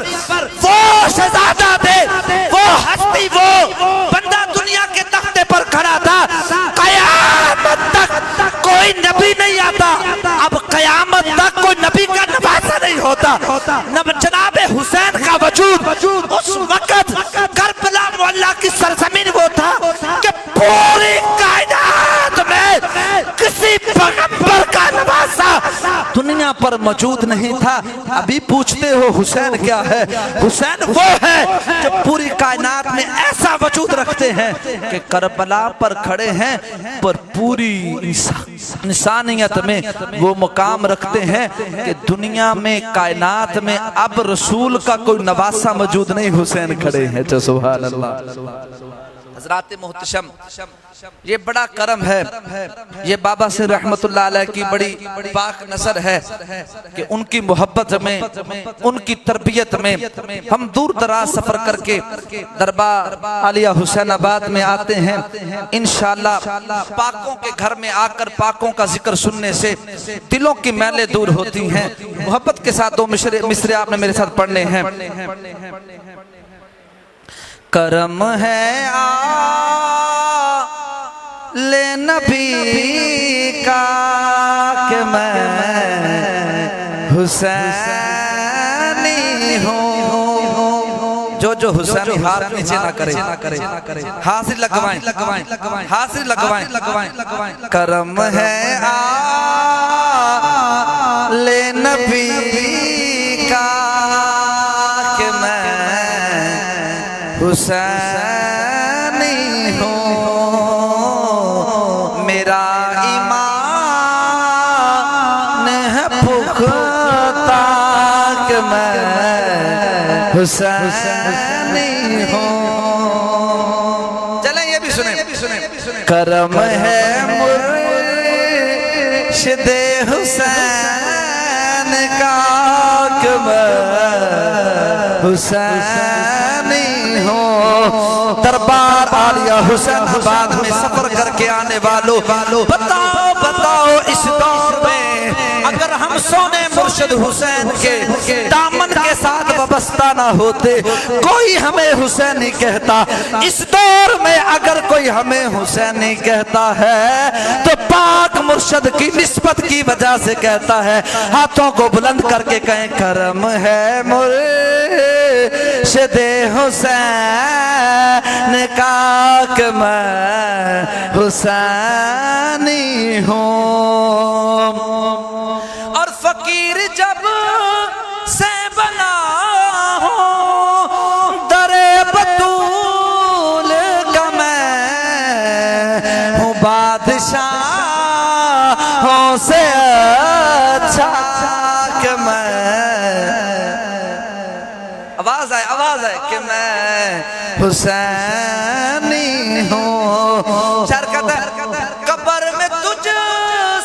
वो शहजादा थे, वो हस्ती, वो बंदा दुनिया के तख्ते पर खड़ा था। कयामत तक कोई नबी नहीं आता, अब कयामत तक कोई नबी का नवासा नहीं होता। जनाब हुसैन का वजूद उस वक्त करबला मोहल्ला की सरजमीन वो था कि पूरी कायनात में किसी पैगंबर का नवासा दुनिया पर मौजूद नहीं था। अभी पूछते हो हुसैन क्या है? हुसैन वो है जो पूरी कायनात में ऐसा वजूद रखते हैं कि करबला पर खड़े हैं, पर पूरी इंसानियत में वो मुकाम रखते हैं कि दुनिया में, कायनात में अब रसूल का कोई नवासा मौजूद नहीं, हुसैन खड़े हैं। तो सुभान अल्लाह। हज़रात मोहतशम, ये बड़ा करम है, ये बाबा से रहमतुल्लाह अलैह की बड़ी पाक नज़र है कि उनकी मोहब्बत में, उनकी तरबियत में हम दूर दराज सफर करके दरबार आलिया हुसैनाबाद में आते हैं। इंशाअल्लाह पाकों के घर में आकर पाकों का जिक्र सुनने से दिलों की मैलें दूर होती हैं। मोहब्बत के साथ दो मिसरे आपने मेरे साथ पढ़ने हैं। करम है ले नबी का कि मैं हुसैनी हूँ। जो हुसैनी हाथ नीचे ना करे, हासिल लगवाएं, हासिल लगवाएं। करम है ले नबी का कि मैं हुसैनी हूँ। मेरा ईमान है पुख्ता कि मैं हुसैनी हूँ। चलें ये भी सुने। करम है मुर्शिदे हुसैन का कि मैं हुसैनी हूँ। दरबार आलिया हुसैनाबाद में सफर करके आने वालों, बताओ इस दौर में अगर हम सोने मुर्शिद हुसैन के दामन के साथ वाबस्ता ना होते, कोई हमें हुसैनी कहता। इस दौर में अगर कोई हमें हुसैनी कहता है तो पाक मुर्शिद की निस्बत की वजह से कहता है। हाथों को बुलंद करके कहें, करम है मुर्शिदे हुसैन का कि मैं हुसैनी हूँ। और फकीर जब से बना हो दरे बतूल का मैं हूँ बादशाहों से अच्छा कि मैं, आवाज आए कि मैं हुसैनी हूँ। कब्र में तुझ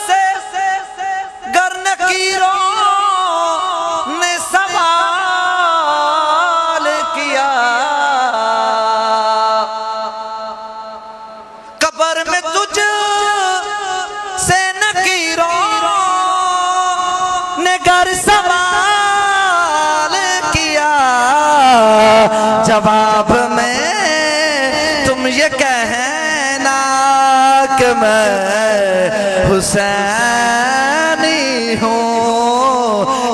से गर नकीरों ने सवाल किया, कब्र में तुझ से नकीरों ने गर सवाल किया, जवाब में तुम ये कहना कि मैं हुसैनी हूँ।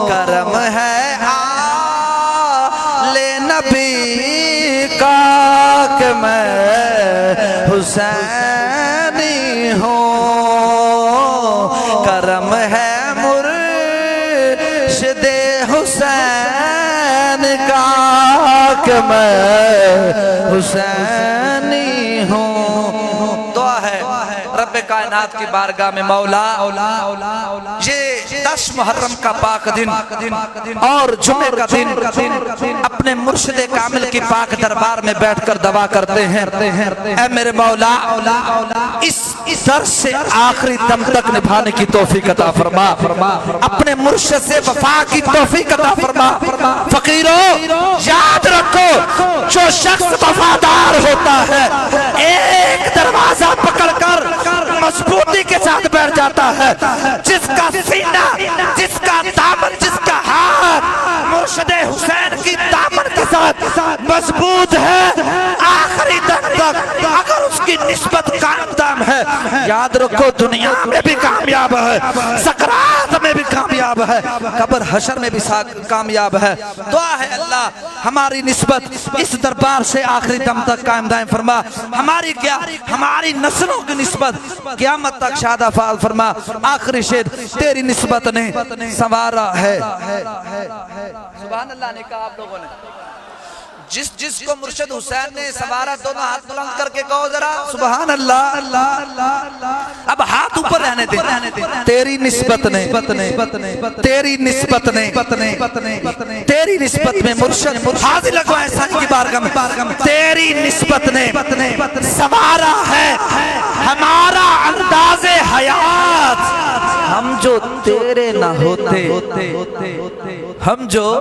करम है आले नबी का कि मैं हुसैनी हूँ। करम है मुर्शिदे हुसैन का कि मैं हुसैनी हूँ। दुआ है रब्बे कायनात की बारगाह में, मौला ये 10 मुहर्रम का पाक दिन और जुमे का दिन अपने मुर्शिदे कामिल की पाक दरबार में बैठकर दवा करते हैं। ऐ मेरे मौला, इस दर से आखिरी दम तक निभाने की तौफीक अता फरमा। अपने मुर्शिद से वफा की तौफीक अता फरमा। फकीरों याद रखो, जो शख्स वफादार होता है एक दरवाजा पकड़कर मजबूती के साथ बैठ जाता है। जिसका सीना हुसैन की दामन के साथ मजबूत है आखिरी दम तक। अगर उसकी निस्बत कायम दाम है, याद रखो दुनिया में भी कामयाब है, सकरात में भी कामयाब है, कब्र हशर में भी कामयाब है। दुआ है अल्लाह हमारी निस्बत इस दरबार से आखिरी दम तक कायम दायम फरमा। हमारी क्या, हमारी नस्लों की निस्बत क़यामत तक शादा फाल फरमा। आखिरी शेर तेरी निस्बत ने संवारा है। सुभान अल्लाह ने कहा आप लोगों ने, जिसको मुर्शिद हुसैन ने सवारा, दोनों हाथ बुलंद करके कहो जरा सुभान अल्लाह। अब हाथ ऊपर रहने दे। तेरी निस्बत ने, तेरी निस्बत ने, तेरी निस्बत में मुर्शिद हाजिर लगवाए साईं की बारगाह में, तेरी निस्बत ने सवारा है हमारा अंदाज़े हयात। हम जो तेरे ना होते, हम जो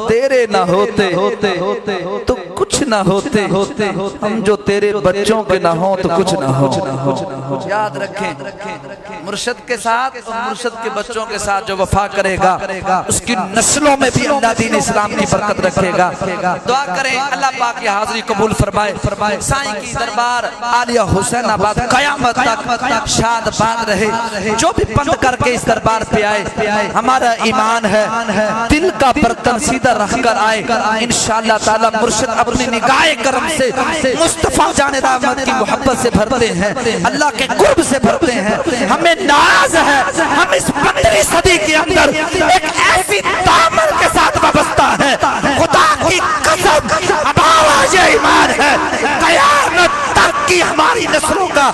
तेरे ना होते तो कुछ ना होते, हम जो तेरे बच्चों के ना हो तो कुछ ना हो। याद रखें मुर्शिद के साथ और मुर्शिद के बच्चों के साथ जो वफा करेगा उसकी नस्लों में भी अल्लाह दीन इस्लाम की बरकत रखेगा। दुआ करें अल्लाह पाक की हाजिरी कबूल फरमाए। साईं की दरबार आलिया हुसैनाबाद कयामत तक शाद बाद रहे। जो भी पंथ करके इस दरबार पे आए, हमारा ईमान है दिल का बर्तन सीधा रखकर आए। इंशाअल्लाह ताला मुर्शिद अपनी निगाहे करम से मुस्तफा जाने रहमत की मोहब्बत से भरते हैं, अल्लाह के कुर्ब से भरते हैं। हमें नाज है हम इस 15वीं सदी के अंदर एक ऐसी दामन के साथ वाबस्ता है, खुदा की कसम हमारा ये ईमान है कयामत तक की हमारी नस्लों का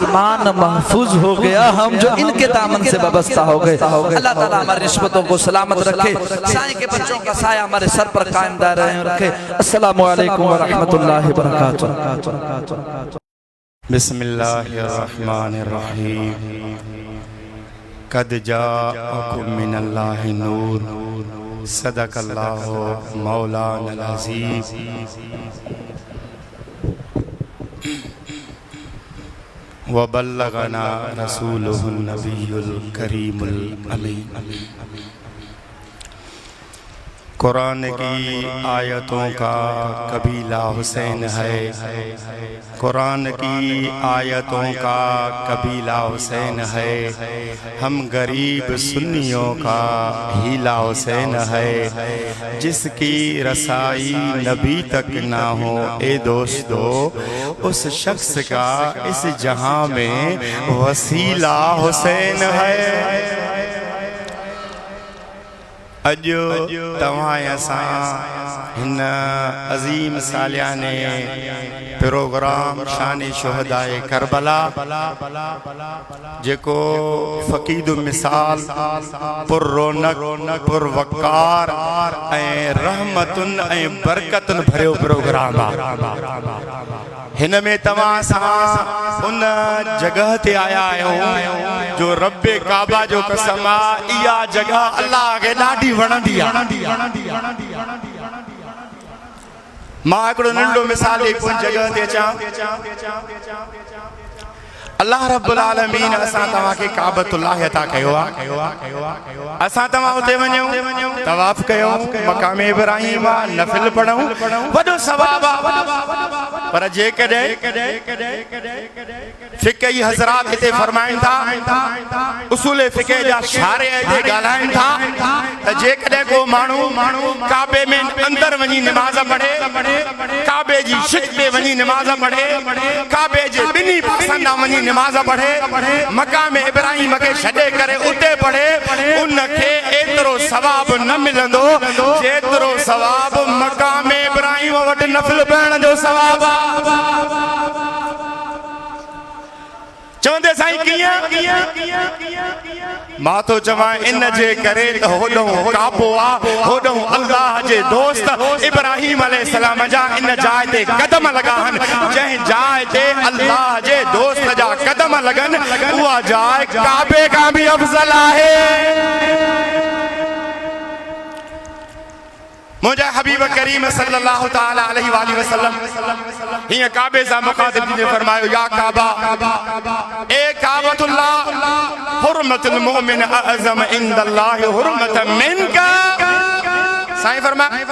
ईमान महफूज हो गया। हम जो इनके दामन से वाबस्ता हो गए। अल्लाह ताला हमारी निस्बतों को सलामत रखे, साईं के बच्चों का साया हमारे सर पर कायम दायम रखे। अस्सलामु अलैकुम व रहमतुल्लाहि व बरकातुहू। बिस्मिल्लाहिर्रहमानिर्रहीम। कद जाअकुम मिनल्लाहि नूर, सदकल्लाहु मौलाना अज़ीज़। व बल्लगना रसूलुहुन नबियुल करीमुल अमीन। कुरान की आयतों का कबीला हुसैन है, कुरान की आयतों का कबीला हुसैन है। हम गरीब सुन्नियों का हीला हुसैन है। जिसकी रसाई नबी तक ना हो ए दोस्तों, उस शख्स का इस जहां में वसीला हुसैन है। अजो तवां असां हिन अज़ीम सालियाने प्रोग्राम शान शुहदाए करबला जेको फ़क़ीद मिसाल पुर रौनक पुर वक़ार ऐं रहमतुन ऐं बरकतुन भरियो प्रोग्राम आहे। हिन में तवां सां उन जगह ते आया आहियूं जो रब्बे काबा जो कसम आहे, इहा जगह अल्लाह खे ॾाढी वणंदी आहे। मां हिकिड़ो नंढो मिसाल ॾेई पोइ जगह ते अचां। अल्लाह रब्बुल आलमीन असां तव्हांखे काबतुल्लाह अता कयो आहे। असां तव्हां उते वञूं, तवाफ़ कयूं, मक़ाम इब्राहिम आहे, नफ़िल पढ़ूं, वॾो सवाब आहे। पर जेकॾहिं फ़िक़ही हज़रात हिते फरमाइनि था, उसूल फ़िक़ह जा शारे हिते ॻाल्हाइनि था त जेकॾहिं को माण्हू काबे में अंदरि वञी निमाज़ पढ़े, काबे जी शिक़ ते वञी निमाज़ पढ़े, काबे जे ॿिन्ही पासनि ॾांहुं वञी निमाज़ पढ़े, मक़ाम इब्राहिम खे छॾे करे उते पढ़े, उनखे एतिरो सवाब न मिलंदो जेतिरो सवाब मक़ाम इब्राहिम वटि नफ़िल पढ़ण जो सवाब आहे। चवंदे साईं कीअं? मां तो चवां इन जे करे त होॾों काबो आहे, होॾों अल्लाह जे दोस्त इब्राहिम अलैहिस्सलाम जा इन जाइ ते कदम लॻा आहिनि। जंहिं जाइ ते अल्लाह जे दोस्त जा कदम लॻनि, उहा जाइ काबे खां बि अफ़ज़ल आहे। मुझे हबीब करीम सल्लल्लाहु ताला अलैहि वसल्लम हिय काबे सा मुखातिब ने फरमायो, या काबा ए काबतुल्लाह हुर्मतुल मोमिन अअज़म इंदल्लाह हुर्मतम मिनका। साईं फरमाए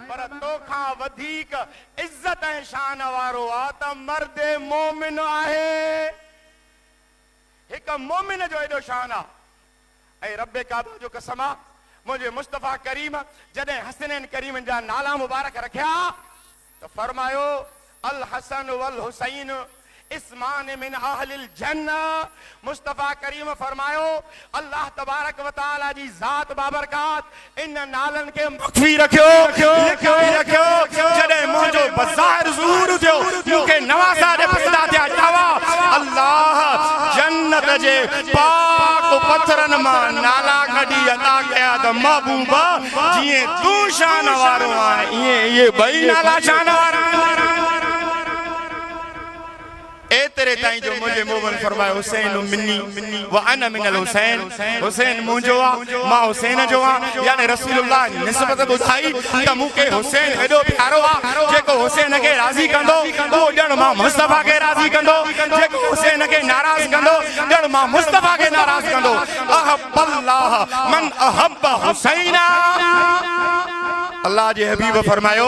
पर तोखां वधीक इज्जत ऐं शान वारो आ त मर्द मोमिन आहे हिक मोमिन जो एॾो शान आ ऐं रब काबा जो कसम आ मुझे मुस्तफा करीम जॾहिं हसनैन करीम जा नाला मुबारक रखिया तो फरमायो अल हसन वल हुसैन इस्मान मिन अहलिल जन्ना मुस्तफा करीम फरमायो अल्लाह तबारक व तआला जी जात बाबरकात इन नालन के मख्फी रखियो जॾहिं मुंहिंजो बज़ाहिर ज़हूर थियो मूंखे नवाज़ा दे पैदा थिया जावा अल्लाह जन्नत जे पाक पत्थरन मां नाला कढी अता कया त महबूबा जीअं तूं शान वारो आहे ईअं इहे ॿई नाला शान वारा एतरे ताईं जो मुझे मोमन फरमायो हुसैन मिन्नी व अना मिनल हुसैन हुसैन मुंहिंजो आ मां हुसैन जो आ यानी रसूलुल्लाह निस्बत ॿुधाई त मूंखे हुसैन एॾो प्यारो आ जेको हुसैन खे राज़ी कंदो उहो ॼण मां मुस्तफा खे राज़ी कंदो जेको हुसैन खे नाराज़ कंदो ॼण मां मुस्तफा खे नाराज़ कंदो अहब्बल्लाह मन अहब्ब हुसैना अल्लाह जे हबीब फरमायो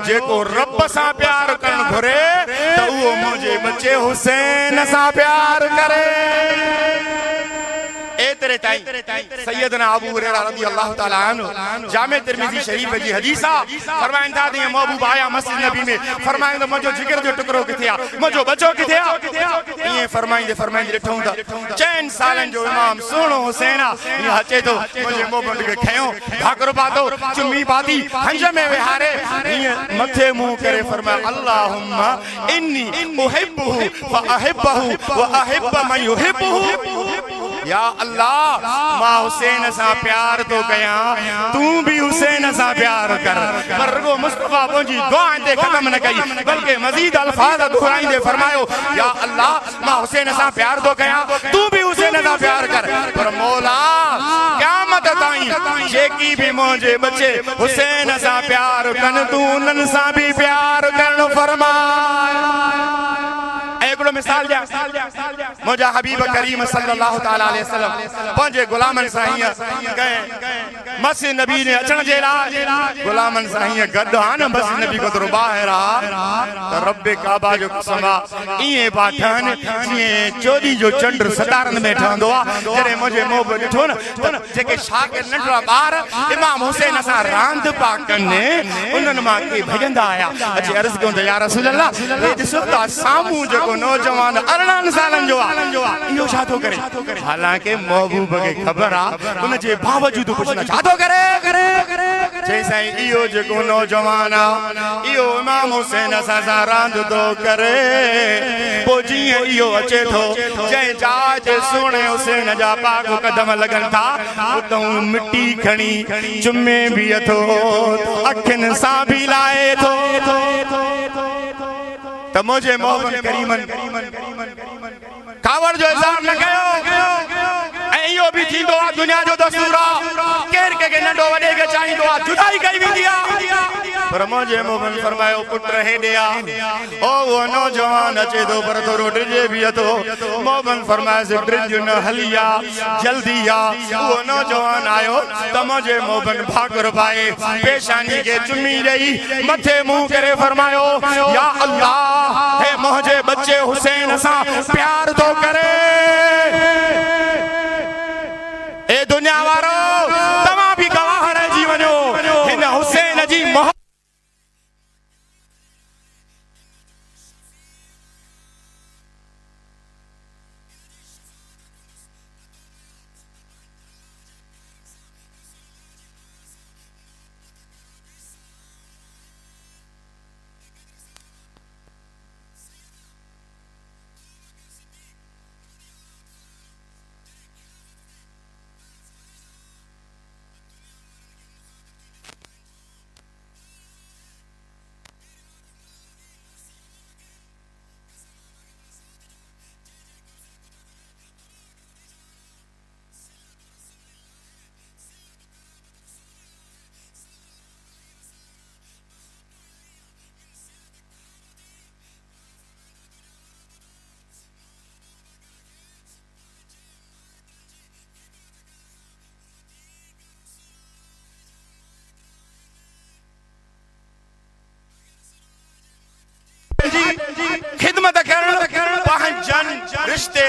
जेको रब सां प्यार करण घुरे त उहो मुंहिंजे बच्चे हुसैन सां प्यार करे एतरे ताईं सैयदना अबू हुरैरा रज़ी अल्लाह तआला अन्हु जामे तिरमिज़ी शरीफ जी हदीस आ फरमाइनि था त महबूब आया मस्जिद नबी में फरमाइनि मुंहिंजो जिगर जो टुकड़ो किथे आ मुंहिंजो बच्चो किथे आ ईअं फरमाइंदे ॾिठूं था 4 सालनि जो इमाम सुहिणो हुसैन आ ईअं अचे थो मुंहिंजे मोहबत खे खयो भाकुर पातो चुमी पाती हंज में विहारे ईअं मथे मुंहुं करे फरमाया अल्लाहुम्मा इन्नी उहिब्बुहु व अहिब्बहु व अहिब्ब मन युहिब्बुहु या अल्लाह मां हुसैन सां प्यार तो कया तू भी हुसैन सां प्यार कर पर रुगो मुस्तफा मुंहिंजी दुआ ते ख़त्म न कई बल्कि मज़ीद अल्फाज दोहराईंदे फरमायो या अल्लाह मां हुसैन सां प्यार तो कया तू भी हुसैन सां प्यार कर पर मौला क़यामत ताईं जेकी भी मुंहिंजे बच्चे हुसैन सां प्यार कन तू उन्हनि सां भी प्यार करण फरमाए हिकिड़ो मिसाल ॾियां मुंहिंजा हबीब करीम सल्लल्लाहु तआला अलैहि वसल्लम पंहिंजे गुलामनि सां हीअं कहे मस्जिद नबी ने अचण जे लाइ गुलामनि सां हीअं गॾु आहे न मस्जिद नबी कोतरो ॿाहिरि आहे त रब काबा जो कसम आहे ईअं पिया ठहनि जीअं चोॾहीं जो चंड सितारनि में ठहंदो आहे जॾहिं मुंहिंजे मुंहुं बि ॾिठो न त जेके शागिर्द नंढड़ा ॿार इमाम हुसैन सां रांदि पिया कनि उन्हनि मां के भॼंदा आया अची अर्ज़ु कयूं त या रसूल अल्लाह हे ॾिसो था साम्हूं जेको नौजवान 18 सालनि जो आहे इहो छा थो करे हालांकि महबूब खे ख़बर आहे उन जे बावजूद पुछना छा थो करे चई साईं इहो जेको नौजवान आहे इहो इमाम हुसैन सां रांदि थो करे पोइ जीअं इहो अचे थो जंहिं जाइ ते सुहिणे हुसैन जा पाक कदम लॻनि था उतां मिटी खणी चुमे बीहे थो अखियुनि सां बि लाहे थो त मुंहिंजे मोहबत करीमन कावड़ जो इल्ज़ाम न कयो ऐं इहो बि थींदो आहे दुनिया जो दस्तूर आहे केर कंहिंखे नंढो वॾे खे चाहींदो आहे जुदाई कई वेंदी आहे पर मुंहिंजे मोहबत फरमायो पुट हेॾे आ ओ उहो नौजवान अचे थो पर थोरो ड्रिजे बीहे थो मोहबत फरमायोसि ड्रिज न हली आहे जल्दी आहे उहो नौजवान आयो त मुंहिंजे मोहबत भाकुर पाए पेशानी खे चुमी ॾेई मथे मुंहुं करे फरमायो या अल्लाह हे मुंहिंजे बच्चे हुसैन सां प्यार तो करे ए दुनिया वारो तव्हां भी गवाह रहिजी वञो हिन हुसैन जी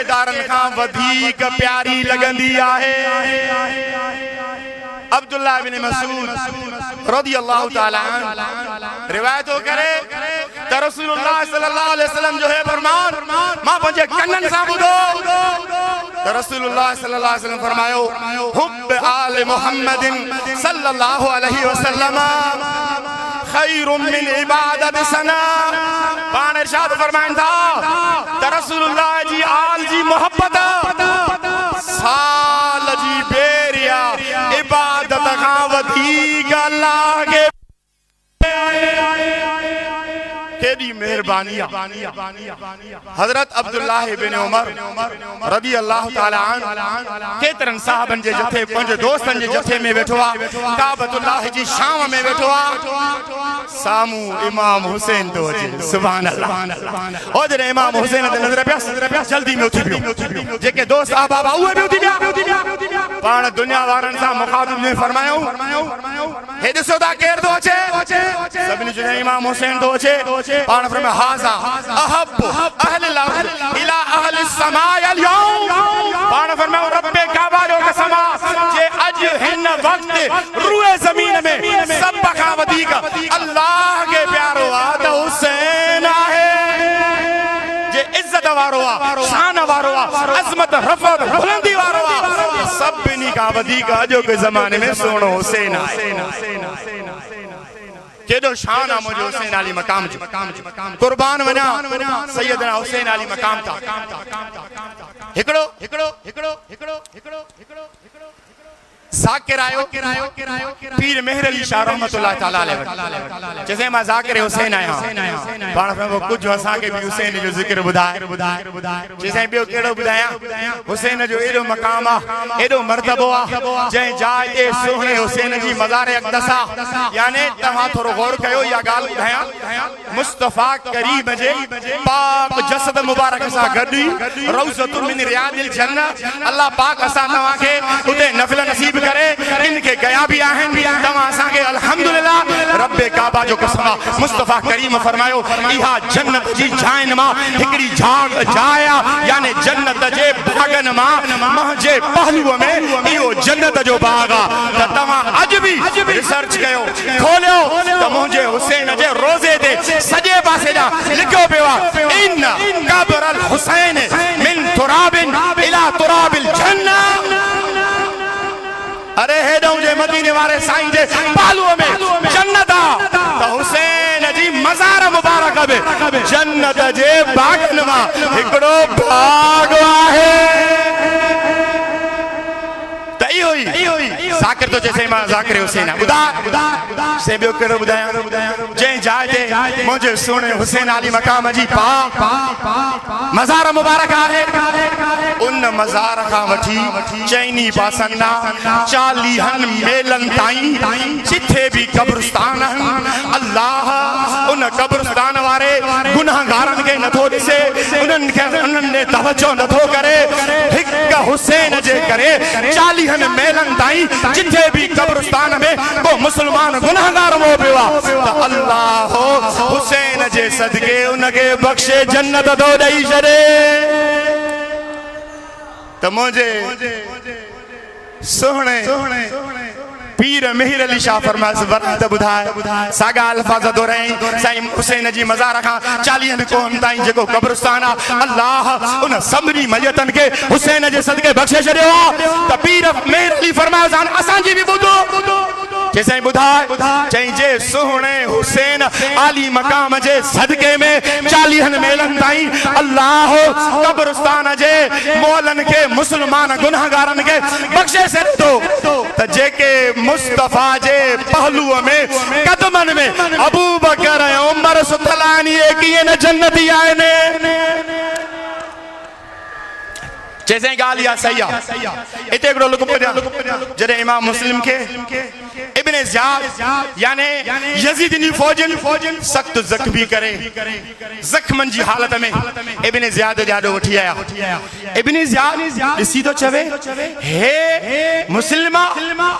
रिश्तेदारनि खां वधीक प्यारी लगंदी आहे। अब्दुल्लाह इब्न मसूद रज़ियल्लाहु ताला अन्हु रिवायत हो करे त रसूलुल्लाह सल्लल्लाहु अलैहि वसल्लम जो है फरमान मां पंहिंजे कन्ननि सां ॿुधो त रसूलुल्लाह सल्लल्लाहु अलैहि वसल्लम फरमायो हुब आल मुहम्मदिन सल्लल्लाहु अलैहि वसल्लम खैरुम मिन इबादत सना। पाण इरशाद फरमाइन था त रसूलुल्लाह जी आल जी मोहब्बत साल जी बेरिया इबादत खां वधीक अल्लाह के केडी मेहरबानी हजरत अब्दुल्लाह इब्न उमर रज़ियल्लाहु ताला अन्हु केतरन साहबन जे जथे पंज दोस्तन जे जथे में वेठो आ काबतुल्लाह जी शाम में वेठो आ सामू इमाम हुसैन तो अचे सुभान अल्लाह ओ जरे इमाम हुसैन ते नजर पिया जल्दी में उठी पियो जेके दोस्त अहबाब उहे भी उठी पिया पाण दुनिया वारन सा मुखातिब ने फरमायो हे ॾिसो ता केर तो अचे सभिनी जो इमाम हुसैन तो अचे पाण फरमाया हाज़ा अहब अहल अर्द इला अहल समाय अल यौम पाण फरमाया रब्बे काबा जो कसम जे अज हिन वक्त रूए जमीन में सब खां वधीक अल्लाह के प्यारो आ त हुसैन आहे जे इज्जत वारो आ शान वारो आ अजमत रफत बुलंदी वारो आ सभिनी खां वधीक अॼो के ज़माने में सोनो हुसैन आहे। केडो शान आ मुझे हुसैन अली मकाम जो कुर्बान वना सैयदना हुसैन अली मकाम था हिकड़ो हिकड़ो हिकड़ो हिकड़ो हिकड़ो हिकड़ो ज़ाकिर आयो पीर मेहर अली शाह रहमतुल्लाह ताला अलैहि जैसे मां ज़ाकिर हुसैन आया पाण वो कुछ असा के भी हुसैन जो जिक्र बुधाए जैसे बियो केड़ो बुधाया हुसैन जो एडो मकाम आ एडो मर्तबो आ जे जाय ए सोहणे हुसैन जी मज़ार अक़दसा यानी तमा थोरो गौर कयो या गाल बुधाया मुस्तफा करीम जे पाक जसद मुबारक सा गडी रौज़तुन मिन रियादिल जन्नत अल्लाह पाक असा तवा के उते नफिल नसीब करे इनके गया भी आहन तवा असा के अल्हम्दुलिल्लाह रब्बे काबा जो कसम मुस्तफा करीम फरमायो इहा जन्नत जी जाइन मा हिकड़ी जाग जाया यानी जन्नत जे बागन मा महजे पहलू में इहो जन्नत जो बाग आ त तवा अज भी रिसर्च कयो खोलियो त मुझे हुसैन जे रोजे दे सजे पासे जा लिखो पियो इन कब्र अल हुसैन मिन तुराबिन इला तुराबिल जन्नत अरे हेडो जे मदीने वाले साईं जे पालुओ में जन्नत आ त हुसैन जी मज़ार मुबारक में जन्नत जे बागन मा हिकड़ो बाग आहे त इहो ई ज़ाकिर तो जैसे मां ज़ाकिर हुसैन बुधा से बियो केड़ो बुधाया जे जाय ते मुझे सुने हुसैन अली मकाम जी पाक मज़ार मुबारक आहे उन मज़ार खां वठी चैनी पासन्ना 40 मेलन ताईं जिथे भी कब्रिस्तान अल्लाह उन कब्रिस्तान वारे गुनाहगारन के नथो दिसे उनन ने तवज्जो नथो करे हिक हुसैन जे करे 40 मेलन ताईं जिथे भी कब्रिस्तान में को मुसलमान गुनाहगार हो पियो त अल्लाह हुसैन जे सदके उनके बख्शे जन्नत दो ॾेई छॾे त मुझे सोहणे पीर मेहर अली शाह फरमास वरत बुधाए सागा अल्फाज दोरई साईं हुसैन जी मज़ार खां 40 कोन ताईं जेको कब्रिस्तान आ अल्लाह उन सभनी मयतन के हुसैन जे सदके बख्शे छॾियो त पीर मेहर अली फरमास असां जी भी ॿुधो जैसे बुधाए चई जे सोहणे हुसैन आली मकाम जे सदके में 40 मेलन ताईं अल्लाह कब्रिस्तान जे मौलन के मुसलमान गुनाहगारन के बख्शे छॾे थो त जेके मुस्तफा जे पहलू में कदमन में अबू बकर ऐं उमर सुतलानी कीअं न जन्नती आहिनि जैसे गाल या सही आहे इते हिकिड़ो लुक जॾहिं इमाम मुस्लिम के इब्न ज़ियाद यानी यजीद जी फौजन सख्त ज़ख्मी करे ज़ख्मन जी हालत में इब्न ज़ियाद ॾाढो वठी आया इब्न ज़ियाद ॾिसी तो चवे हे मुस्लिमा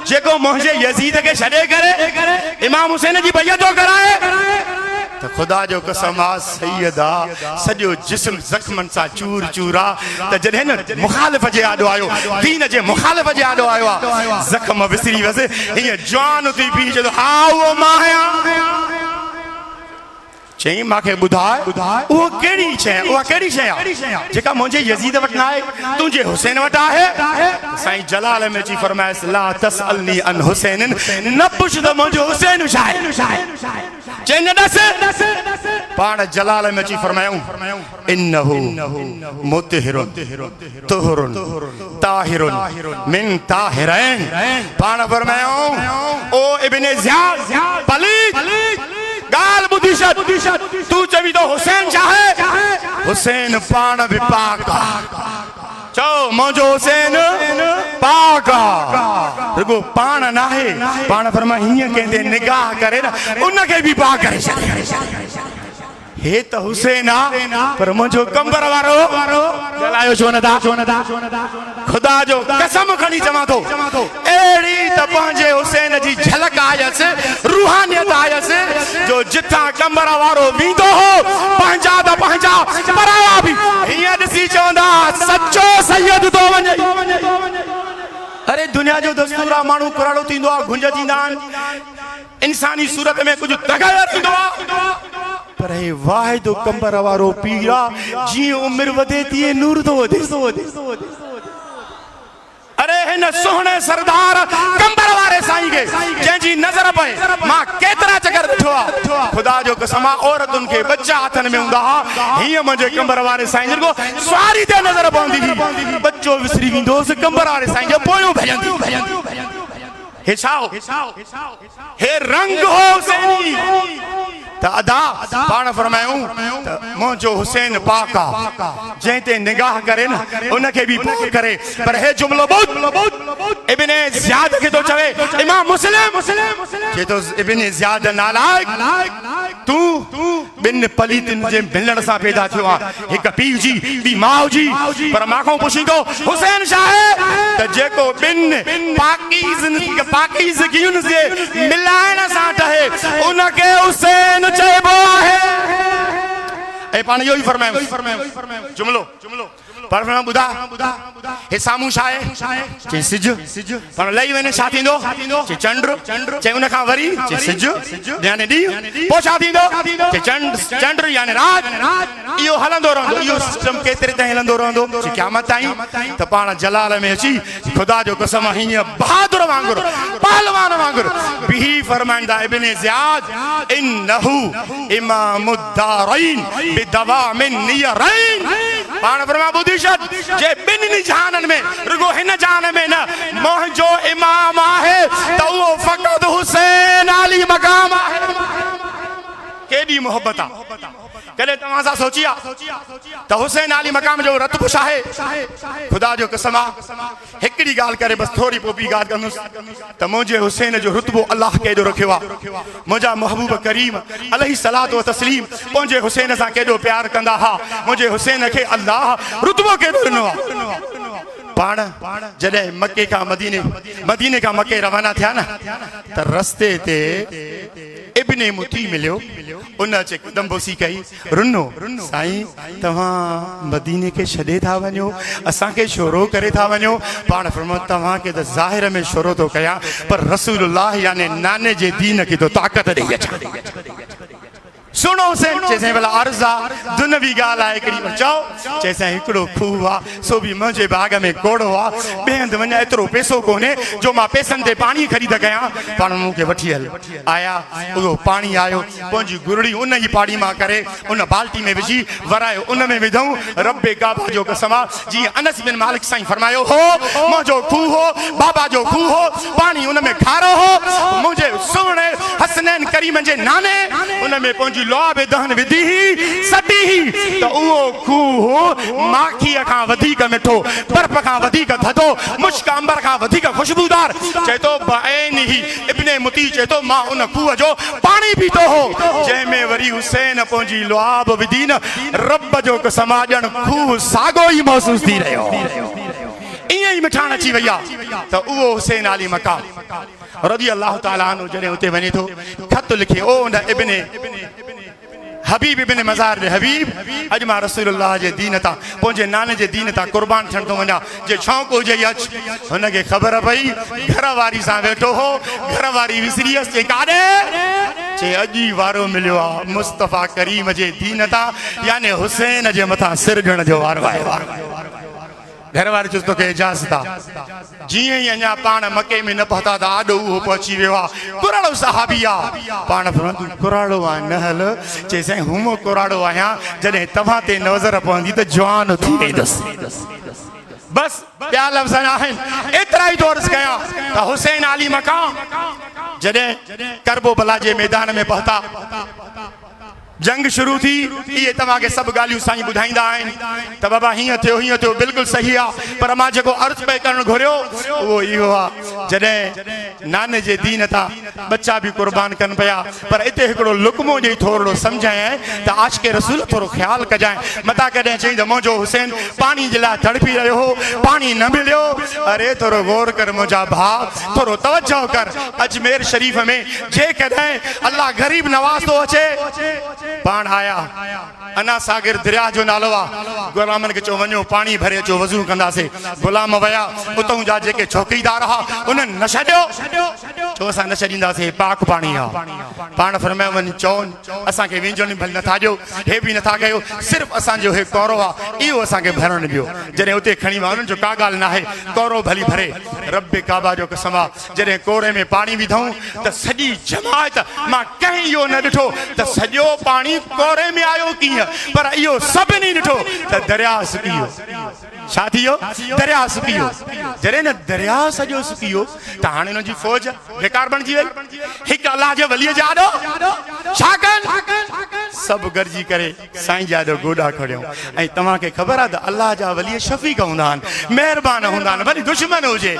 जेको मुंहिंजे यजीद के छॾे करे इमाम हुसैन जी बैयत कराए त खुदा जो कसम आ सैयदा सॼो जिस्म ज़ख्मन सां चूर चूर आ त जॾहिं न मुखालिफ़ जे आॾो आयो दीन जे मुखालिफ़ जे आॾो आयो आहे ज़ख्म विसरी वियसि हीअं जवान थी बीह चयो हा उहो मां आहियां चई मूंखे ॿुधाए उहो कहिड़ी शइ उहा कहिड़ी शइ आहे जेका मुंहिंजे यज़ीद वटि न आहे तुंहिंजे हुसैन वटि आहे साईं जलाल में अची फरमायसि ला तसअलनी अन हुसैन न पुछ त मुंहिंजो हुसैन छा आहे चई न ॾस पाण जलाल में अची फरमायूं इन्नहु मुतहिरुन तुहरुन ताहिरुन मिन ताहिरैन पाण फरमायूं ओ इब्ने ज़ियाद पलीद गाल बुद्धि तू चवी तो हुसैन चाहे हुसैन पाण भी पाक चो मुंहिंजो हुसैन पाक रुगो पाण न आहे पाण फरमा हीअं कंहिंते निगाह करे न उनखे बि पाक करे छॾे हे त हुसैन आ पर मुंहिंजो कंबर वारो ॻाल्हायो छो नथा खुदा जो कसम खणी चवां थो अहिड़ी त पंहिंजे हुसैन जी झलक आयसि रूहानियत आयसि जो जिथां कंबर वारो वेंदो हो पंहिंजा त पंहिंजा पराया बि हीअं ॾिसी चवंदा सचो सैयद थो वञे अरे दुनिया जो दस्तूर आहे माण्हू कुराड़ो थींदो आहे गुंज थींदा आहिनि इंसानी सूरत में कुझु तग़यर थींदो आहे पर हे वाहिदो कंबर वारो पीर आहे जीअं उमिरि वधे तीअं नूर थो वधे अरे हिन सुहिणे सरदार कंबर वारे साईं खे जंहिंजी नज़र पए मां केतिरा चकर ॾिठो आहे खुदा जो कसम आहे औरतुनि खे बच्चा हथनि में हूंदा हुआ हीअं मुंहिंजे कंबर वारे साईं जो सवारी ते नज़र पवंदी हुई बच्चो विसरी वेंदो हुउसि कंबर वारे साईं जो पोयूं भॼंदी हे छाओ हे रंग हो हुसैनी त अदा पाण फरमायूं त मुंहिंजो हुसैन पाक आहे जंहिं ते निगाह करे न उनखे बि पाक करे पर हे जुमिलो बहुत इब्ने ज़ियाद खे थो चवे इमाम मुस्लिम चए थो इब्ने ज़ियाद नालायक तूं ॿिनि पलीतनि जे मिलण सां पैदा थियो आहे हिकु पीउ जी ॿी माउ जी पर मां पुछींदो हुसैन छा आहे त जेको ॿिनि पाकीज़गियुनि जे मिलाइण सां ठहे उनखे हुसैन चइबो आहे ऐं पाण इहो ई फरमायूं जुमिलो पर ॿुधा हे साम्हूं छा आहे चई सिज पाण लही वञे छा थींदो चई चंड चई उन खां वरी चई सिज यानी ॾींहुं पोइ छा थींदो चई चंड यानी राति इहो हलंदो रहंदो इहो सिस्टम केतिरे ताईं हलंदो रहंदो चई क़यामत ताईं त पाण जलाल में अची खुदा जो कसम हीअं बहादुर वांगुरु पहलवान वांगुरु बिही फरमाईंदा इब्ने ज़ियाद इन्नहु इमामुद्दारैन बिदवामिन नियरैन पाण फरमा ॿुधी जे ॿिन्ही जहाननि में रुगो हिन जहान में न मुंहिंजो इमाम आहे त उहो फ़क़त हुसैन अली मक़ाम आहे केॾी मोहबत आहे कॾहिं तव्हां सां सोची आहे त हुसैन अली मक़ाम जो रतबो छा आहे खुदा जो कसम आहे हिकिड़ी ॻाल्हि करे बसि थोरी पोइ ॿी ॻाल्हि कंदुसि त मुंहिंजे हुसैन जो रुतबो अलाह केॾो रखियो आहे मुंहिंजा महबूब करीम अलैहि सलात व तस्लीम मुंहिंजे हुसैन सां केॾो प्यार कंदा हुआ मुंहिंजे हुसैन खे अलाह रुतबो केॾो ॾिनो आहे पाण जॾहिं मके खां मदीने खां मके रवाना थिया न त रस्ते ते इब्ने मुती मिलियो उन अचे कदमबोसी कई रुनो साईं तव्हां मदीने खे छॾे था वञो असांखे शोरो करे था वञो पाण फरमायो तव्हांखे त ज़ाहिर में शोरो थो कयां पर रसूलुल्लाह याने नाने जे दीन खे तो ताक़त ॾेई अचां सुनो हुसैन चइसि भला अर्ज़ आहे दुनवी ॻाल्हि आहे हिकिड़ी चओ चइसि हिकिड़ो खूह आहे सो बि मुंहिंजे बाग़ में कोड़ो आहे ॿिए हंधि वञा एतिरो पैसो कोन्हे जो मां पैसनि ते पाणी ख़रीद कयां पाण मूंखे वठी हल आया उहो पाणी आयो पंहिंजी गुरड़ी उन ई पाणी मां करे उन बाल्टी में विझी वरायो उन में विधऊं रब्बे काबा जो कसम आहे जीअं अनस बिन मालिक साईं फरमायो हो मुंहिंजो खूह हो बाबा जो खूह हो पाणी उन में खारो हो मुंहिंजे सुहिणे हसनैन करीम जे नाने उन में पंहिंजी लोआ बि दहन विधी सटी त उहो खूह माखीअ खां वधीक मिठो बर्फ खां वधीक थधो मुश्क अंबर खां वधीक खुशबूदार चए थो बऐनिही इब्ने मुती चए थो मां उन खूह जो पाणी पीतो हो जंहिंमें वरी हुसैन पंहिंजी लोआ बि विधी न रब जो कसम ॼण खूह साॻो ई महसूस थी रहियो ईअं ई मिठाण अची वई आहे त उहो हुसैन अली मक़ाम रज़ी अल्लाह ताला अन्हु जॾहिं उते वञे थो ख़त लिखे ओ उन इब्ने हबीब इब्न मज़ार दे हबीब अज मां रसूलुल्लाह जे दीन ता पंहिंजे नाने जे दीन ता कुर्बान थियण थो वञा जे शौक़ हुजे अच हुनखे ख़बर पई घर वारी सां वेठो हो घर वारी विसरियसि जे काॾे चे अॼु वारो मिलियो आहे मुस्तफ़ा करीम जे दीन ता यानी हुसैन जे मथां सिर ॾियण जो वारो आयो आहे घर वारे चुस तोखे इजाज़त आहे जीअं ई अञा पाण मके में न पहुता त आॾो उहो पहुची वियो आहे कुराड़ो सहाबी आहे पाण तूं कुराड़ो आहे न हल चई साईं हूं कुराड़ो आहियां जॾहिं तव्हां ते नज़र पवंदी त जवान थी वेंदुसि बस ॿिया लफ़्ज़ आहिनि एतिरा ई दोर्स कयां त हुसैन अली मक़ाम जॾहिं करबला जे मैदान में पहुता जंग शुरू थी ये तव्हांखे सभु ॻाल्हियूं साईं ॿुधाईंदा आहिनि त बाबा हीअं थियो बिल्कुलु सही आहे पर मां जेको अर्ज़ु पे करणु घुरियो उहो इहो आहे जॾहिं नाने जे दीन तां बच्चा बि क़ुर्बान कनि पिया पर हिते हिकिड़ो लुकमो ॾेई थोरो सम्झाए त आशिक़े रसूल थोरो ख़्यालु कजांइ मता कॾहिं चई त मुंहिंजो हुसैन पाणी जे लाइ तड़पी रहियो हो पाणी न मिलियो अरे थोरो गौर कर मुंहिंजा भाउ थोरो तवजो कर अजमेर शरीफ़ में जेकॾहिं अल्लाह ग़रीब नवाज़ थो अचे पाण आया अना सागर दरिया जो नालो आहे गुलामनि खे चयो वञो पाणी भरे अचो वज़ू कंदासीं गुलाम विया उतां जा जेके चौकीदार हुआ उन्हनि न छॾियो चयो असां न छॾींदासीं पाक पाणी आहे पाण फरमायो वञी चवनि असांखे विंजोनी भली नथा ॾियो हे बि नथा कयो सिर्फ़ु असांजो हे कौरो आहे इहो असांखे भरणु ॾियो जॾहिं उते खणी विया उन्हनि जो का ॻाल्हि न आहे कौरो भली भरे रब काबा जो कसम आहे जॾहिं कोरे में पाणी विधऊं त सॼी जमायत मां कंहिं इहो न ॾिठो त सॼो पाणी कोरे में आयो कीअं पर इहो सभिनी ॾिठो त दरिया सुकी वियो छा थी वियो दरिया सुकी वियो जॾहिं न दरिया सॼो सुकी वियो त हाणे हुनजी फ़ौज बेकार बणिजी वई हिकु अलाह जे वलीअ जा आॾो छा कनि सभु गॾिजी करे साईं जा आॾो गोॾा खणियो ऐं तव्हांखे ख़बर आहे त अलाह जा वली शफ़ीक़ हूंदा आहिनि महिरबान हूंदा आहिनि भली दुश्मन हुजे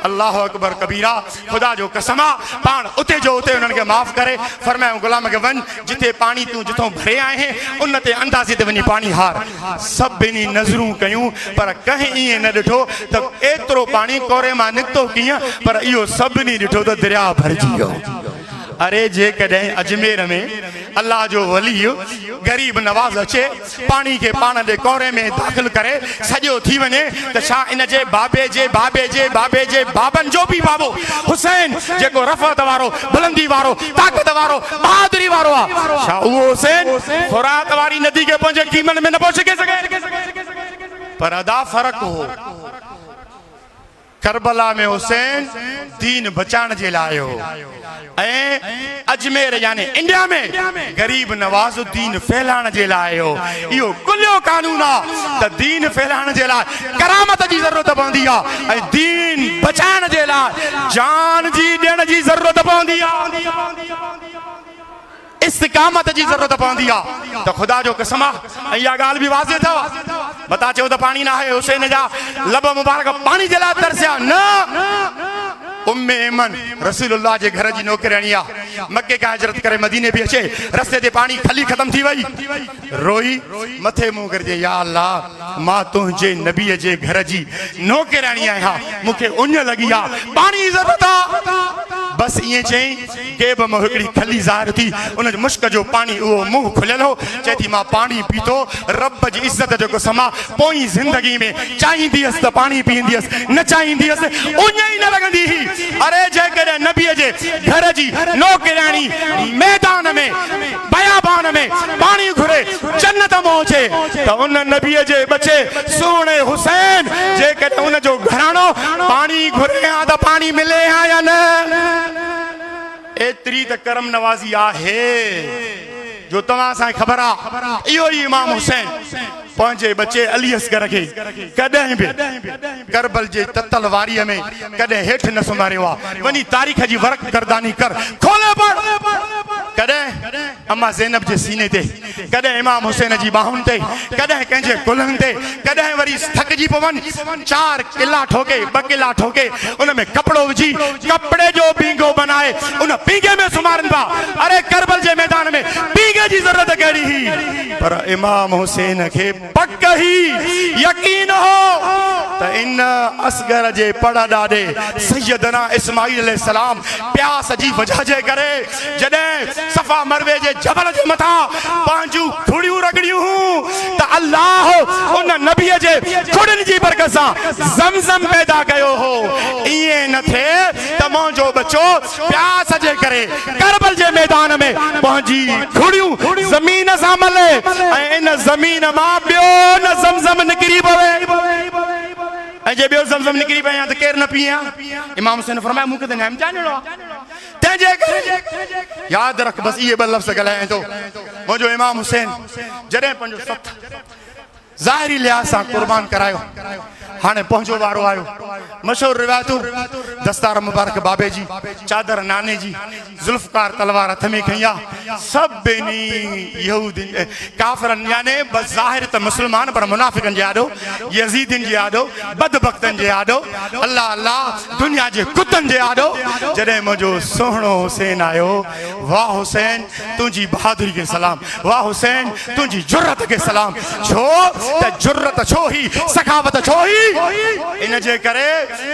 अलाह अकबर कबीरा ख़ुदा जो कसम आहे पाण उते जो उते उन्हनि खे माफ़ करे फरमायो गुलाम खे वञ जिथे पाणी तूं जिथो भरे आहे उन ते अंदाज़े ते वञी पाणी हार सभिनी नज़रूं कयूं पर कंहिं ईअं न ॾिठो त एतिरो पाणी कोरे मां निकितो कीअं पर इहो सभिनी ॾिठो त दरिया भरिजी वियो अरे जेकॾहिं अजमेर में अल्लाह जो वली ग़रीब नवाज़ अचे पाणी खे पाण जे कोरे में दाख़िल करे सॼो थी वञे त छा इन जे बाबे जे बाबनि जो बि बाबो हुसैन जेको रफ़त वारो बुलंदी वारो ताक़त वारो बहादुरी वारो आहे छा उहो हुसैन फ़ुरात वारी नदी खे पंहिंजे कीमनि में न पहुची सघे पर अदा फ़र्क़ु हो करबला में हुसैन दीन बचाइण जे लाइ हो ऐं अजमेर यानी इंडिया में ग़रीब नवाज़ दीन फैलाइण जे लाइ हो इहो कुलियो कानून आहे त दीन फैलाइण जे लाइ करामत जी ज़रूरत पवंदी आहे ऐं दीन बचाइण जे लाइ जान जी ॾियण जी ज़रूरत पवंदी आहे इस्तिकामत जी ज़रूरत पवंदी आहे त ख़ुदा जो कसम आहे ऐं इहा ॻाल्हि बि वाज़े अथव बता चयो त पाणी न आहे हुसैन जा लब मुबारक पाणी जे लाइ तरसिया न उम्मे ऐमन रसूलुल्लाह जे घर जी नौकरानी आहे मके खां हिजरत करे मदीने बि अचे रस्ते ते पाणी खली ख़तम थी वई रोई मथे मुंहुं करजे या अल्लाह मां तुंहिंजे नबीअ जे घर जी नौकरानी आहियां मूंखे उञ लॻी आहे पाणी जी ज़रूरत आहे बस ईअं चई के बि मूं हिकिड़ी खली ज़ाहिर थी उन मुश्क जो पाणी उहो मुंहुं खुलियल हो चए थी मां पाणी पीतो रब जी इज़त जो कसम आहे पोइ ज़िंदगी में चाहींदी हुअसि त पाणी पीअंदी हुअसि न चाहींदी हुअसि उञ ई न लॻंदी हुई अरे जेकॾहिं नबीअ जे घर जी नौकरानी मैदान में बयाबान में पाणी घुरे जन्नत में अचे त उन नबीअ जे बचे सुहिणे हुसैन जेकॾहिं उन जो घराणो पाणी घुरे हा त पाणी मिले हा या न एतिरी त करम नवाज़ी आहे जो तव्हां असांखे ख़बर आहे इहो ई इमाम हुसैन पंहिंजे बचे अली असगर खे कॾहिं बि करबल जे ततल वारीअ में कॾहिं हेठि न सुम्हारियो आहे वञी तारीख़ जी वरक गर्दानी कर खोले पढ़ कॾहिं अम्मा ज़ैनब जे सीने ते कॾहिं इमाम हुसैन जी बाहुनि ते कॾहिं कंहिंजे कुल्हनि ते कॾहिं वरी थकिजी पवनि 4 किला ठोके 2 किला ठोके उन में कपिड़ो विझी कपिड़े जो पींघो बनाए उन पींघे में सुम्हारनि पिया अरे करबल जे मैदान में पींघे जी ज़रूरत कहिड़ी हुई पर इमाम हुसैन खे पक ही यकीन हो त इन असगर जे पड़ ॾाॾे सैयदना इस्माईल अलैहिस्सलाम प्यास जी वजह जे करे जॾहिं सफ़ा मरवे जे जबल जे मथा पंहिंजूं खुड़ियूं रगड़ियूं त अल्लाह उन नबीअ जे खुड़ियुनि जी बरकत सां ज़मज़म पैदा कयो हो। ईअं न थिए त मुंहिंजो बच्चो प्यास जे करे करबल जे मैदान में पंहिंजी खुड़ियूं ज़मीन सां मले ऐं इन ज़मीन मां ॿियो न ज़मज़म निकिरी पवे ऐं जे ॿियो ज़मज़म निकिरी पए त केरु न पीए। इमाम हुसैन फरमाया मूंखे त नेम ॼाणणो आहे तंहिंजे करे यादि रख बसि इहे ॿ लफ़्ज़ ॻाल्हायां थो। मुंहिंजो इमाम हुसैन जॾहिं पंहिंजो सथ ज़ाहिरी लिहाज़ सां क़ुर्बान करायो हाणे पंहिंजो वारो आयो। मशहूर रिवायतूं दस्तार मुबारक बाबे जी चादर नाने जी ज़ुल्फ़कार तलवार हथ में खई आहे। सभिनी यहूदी काफ़िरनि याने बज़ाहिर त मुस्लमान पर मुनाफ़िक़नि जे आॾो यज़ीदियुनि जे आॾो बदबख़्तनि जे आॾो अल्लाह अल्लाह दुनिया जे कुतनि जे आॾो जॾहिं मुंहिंजो सुहिणो हुसैन आयो। वाह हुसैन तुंहिंजी बहादुरी खे सलाम, वाह हुसैन तुंहिंजी जुर्रत खे सलाम। छो त जुर्रत छो ही सखावत छो ही इन जे करे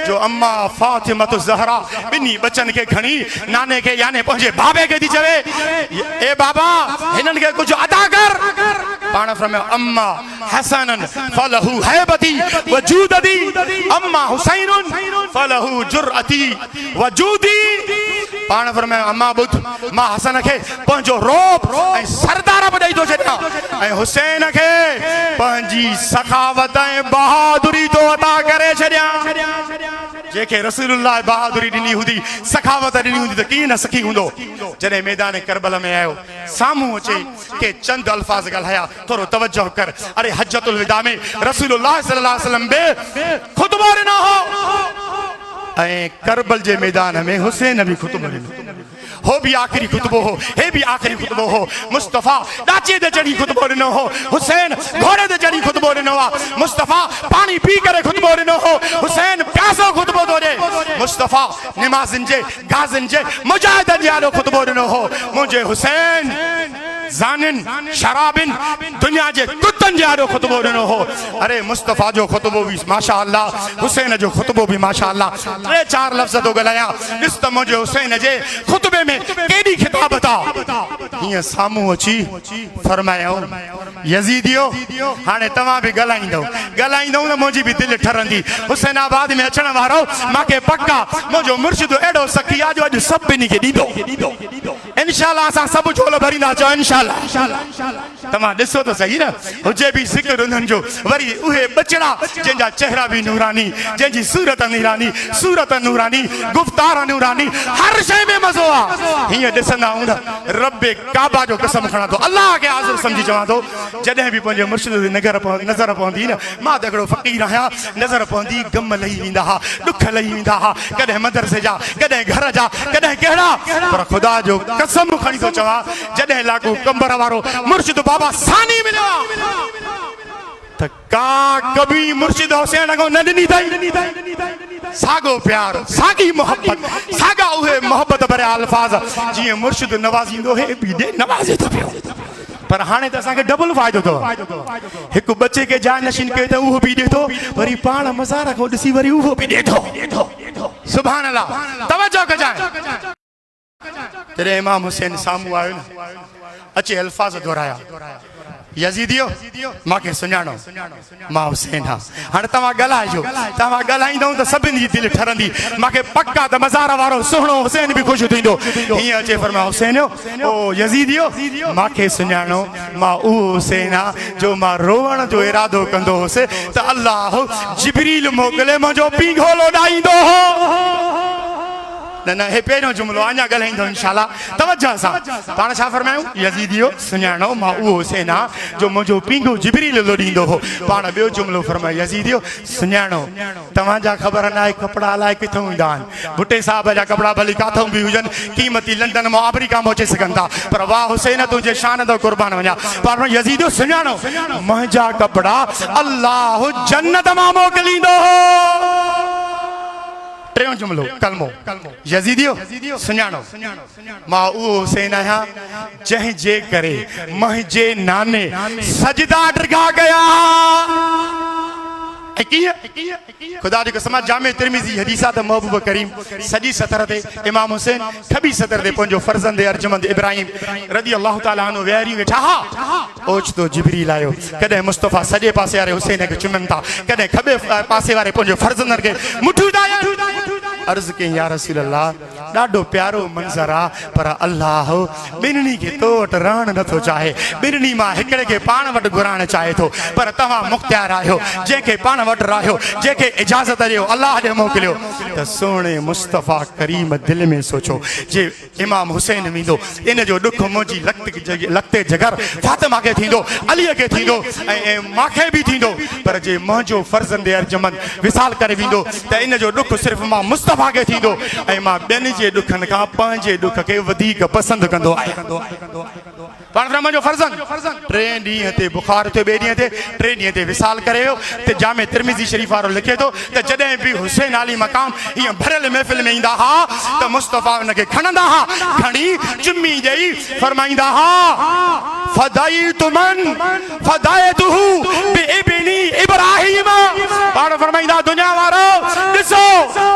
जो अम्मा फातिमतु ज़हरा ॿिन्ही बचनि खे खणी नाने खे याने पंहिंजे बाबे खे थी चवे ए बाबा हिननि खे कुझु अदा कर। पाण फरमायो अम्मा हसनन फलहू हैबती वजूदती अम्मा हुसैनुन फलहू जुर्अती वजूदी। पाण फरमायो अम्मा ॿुध मां हसन खे पंहिंजो रोब ऐं सरदार बि ॾेई थो छॾियां ऐं हुसैन खे पंहिंजी सखावत ऐं बहादुरी तो अता करे छॾियां। जेके रसूलुल्लाह बहादुरी ॾिनी हूंदी सखावत ॾिनी हूंदी त कीअं न सखी हूंदो। जॾहिं मैदान करबल में आयो साम्हूं अचे के चंद अल्फाज़ ॻाल्हाया थोरो तवजो कर। अरे हज्जतुल विदा में रसूलुल्लाह सल्लल्लाहु अलैहि वसल्लम बे खुतबो ॾिनो हो ऐं करबल जे मैदान में हुसैन बि खुतबो ॾिनो हो भी आखिरी खुतबो हो हे भी आखिरी खुतबो हो। मुस्तफ़ा ॾाचे ते चढ़ी खुतबो ॾिनो हो हुसैन घोड़े ते चढ़ी खुतबो ॾिनो आहे। मुस्तफ़ा पाणी पी करे खुतबो ॾिनो हो हुसैन प्यासो खुतबो थो ॾे। मुस्तफ़ा निमाज़िन जे गाज़िन जे मुजाहिदनि जे आॾो खुतबो ॾिनो हो। मुंहिंजे हुसैन ज़ानिन शराबिन दुनिया जे कुतनि जे आॾो खुतबो ॾिनो हो। अरे मुस्तफ़ा जो खुतबो बि माशा अल्लाह हुसैन जो खुतबो बि माशा अल्लाह। टे चार लफ़्ज़ थो ॻाल्हायां ॾिस त मुंहिंजे हुसैन जे खुतबे में केॾी खिताब था हीअं साम्हूं अची फरमायो यज़ीदियो हाणे तव्हां बि ॻाल्हाईंदव त मुंहिंजी बि दिलि ठरंदी। हुसैनाबाद में अचण वारो मूंखे पक्का मुंहिंजो मुर्शिद एॾो सखी आहे जो अॼु सभिनी खे ॾींदो। इंशाअल्लाह असां सभु झोलो भरींदा चओ इंशाअल्लाह। तव्हां ॾिसो त सही न हुजे बि ज़िक्र उन्हनि जो वरी उहे बचड़ा जंहिंजा चेहरा बि नूरानी जंहिंजी सूरत नूरानी गुफ़्तार नूरानी हर शइ में मज़ो आहे। हीअं ॾिसंदा हूंदा रब्बे काबा जो कसम खणां थो अल्लाह खे हाज़िर सम्झी चवां थो जॾहिं बि पंहिंजे मुर्शिद जी नज़र पवंदी न मां त हिकिड़ो फ़क़ीर आहियां नज़र पवंदी गम लही वेंदा हा ॾुख लही वेंदा हा कॾहिं मदरसे जा कॾहिं घर जा कॾहिं कहिड़ा पर ख़ुदा जो कसम खणी थो चवां जॾहिं लागू कंबर वारो मुर्शिद बाबा सानी मिलियो त का कभी मुर्शिद हुसैन को न ॾिनी अथई। साॻो प्यार साॻी मोहब्बत साॻा उहे मोहब्बत भरिया अल्फाज़ जीअं मुर्शिद नवाज़ींदो हे बि ॾे नवाज़े थो पियो। पर हाणे त असांखे डबल फ़ाइदो अथव हिकु बचे खे जान नशीन कयो त उहो बि ॾे थो वरी पाण मज़ार खां ॾिसी वरी उहो बि ॾे थो। सुभान अल्लाह तवजो कजांइ। जॾहिं इमाम हुसैन साम्हूं आयो न अचे अल्फाज़ दोहराया यज़ीदियो मूंखे सुञाणो मां हुसैन आहियां। हाणे तव्हां ॻाल्हाइजो तव्हां ॻाल्हाईंदव त सभिनी जी दिलि ठरंदी मूंखे पक्का त मज़ार वारो सुहिणो हुसैन बि ख़ुशि थींदो। हीअं अचे फरमायो हुसैन ओ यज़ीदियो मूंखे सुञाणो मां उहो हुसैन आहियां जो मां रोअण जो इरादो कंदो हुउसि त अल्लाह जिब्रील मोकिले मुंहिंजो पींघो लोॾाईंदो हो। न हे पहिरियों जुमिलो अञा ॻाल्हाईंदो इंशाअल्लाह तवजो सां। पाण छा फरमायूं यज़ीदियो सुञाणो मां उहो हुसैन आहियां जो मुंहिंजो पींघो जिब्रील लोॾींदो हो। पाण ॿियो जुमिलो फरमायो यज़ीदियो सुञाणो तव्हांजा ख़बर न आहे कपिड़ा अलाए किथां ईंदा आहिनि भुटे साहिब जा कपिड़ा भली किथां बि हुजनि क़ीमती लंडन मां अमेरिका मां अची सघनि था पर वाह हुसैन तुंहिंजे शान ते क़ुर्बान वञा। पाण यज़ीदियो सुञाणो मुंहिंजा कपिड़ा अल्लाह जन्नत मां मोकिलींदो हो। टियों जुमिलो कलमो यज़ीदियो सुञाणो मां उहो हुसैन आहियां जंहिंजे करे मुंहिंजे नाने सजदा डिघा कया खुदा जी कसम जामे तिरमिज़ी हदीसा त महबूब करीम सजी सतर ते इमाम हुसैन खबी सतर ते पंजो फर्जंद अर्जमंद इब्राहिम रदी अल्लाह ताला अन्हु वेरी वेठा ओचतो जिब्रील आयो कदे मुस्तफा सजे पासे वाले हुसैन के चुमन था कदे खबे पासे वाले पंजो फर्जंदन के मुठू दाया अर्ज के या रसूल अल्लाह ॾाढो प्यारो मंज़र आ पर अल्लाह बिन्नी के तो वट रहण नथो चाहे बिन्नी मां हिकड़े के पाण वट घुराइण चाहे थो पर तव्हां मुख्तियार आहियो जंहिंखे पाण वटि रहियो जंहिंखे इजाज़त ॾियो अल्लाह ॾे मोकिलियो त सोणे मुस्तफ़ा करीम दिलि में सोचो जे इमाम हुसैन वेंदो इन जो ॾुख मुंहिंजी लखते जगर फातिमा खे थींदो अलीअ खे थींदो ऐं मूंखे बि थींदो पर जे मुंहिंजो फर्ज़ंद अर्जमंद विसाल करे वेंदो त इन जो ॾुख सिर्फ़ु मां मुस्तफ़ा खे थींदो ऐं मां ॿियनि जे ॾुखनि खां पंहिंजे ॾुख खे वधीक पसंदि कंदो आहियां पाण मुंहिंजो फर्ज़ंद 3 ॾींहं ते बुखार थियो 2 ॾींहं ते 3 ॾींहं ते विसाल करे वियो त जामे तिरमिज़ी शरीफ़ वारो लिखे थो त जॾहिं बि हुसैन अली मक़ाम हीअं भरियल महफ़िल में ईंदा हा त मुस्तफ़ा उनखे खणंदा हा खणी चुमी ॾेई फरमाईंदा हा फदाइतु मन फदाइतुहु बिइब्नी इब्राहीम पाण फरमाईंदा दुनिया वारो ॾिसो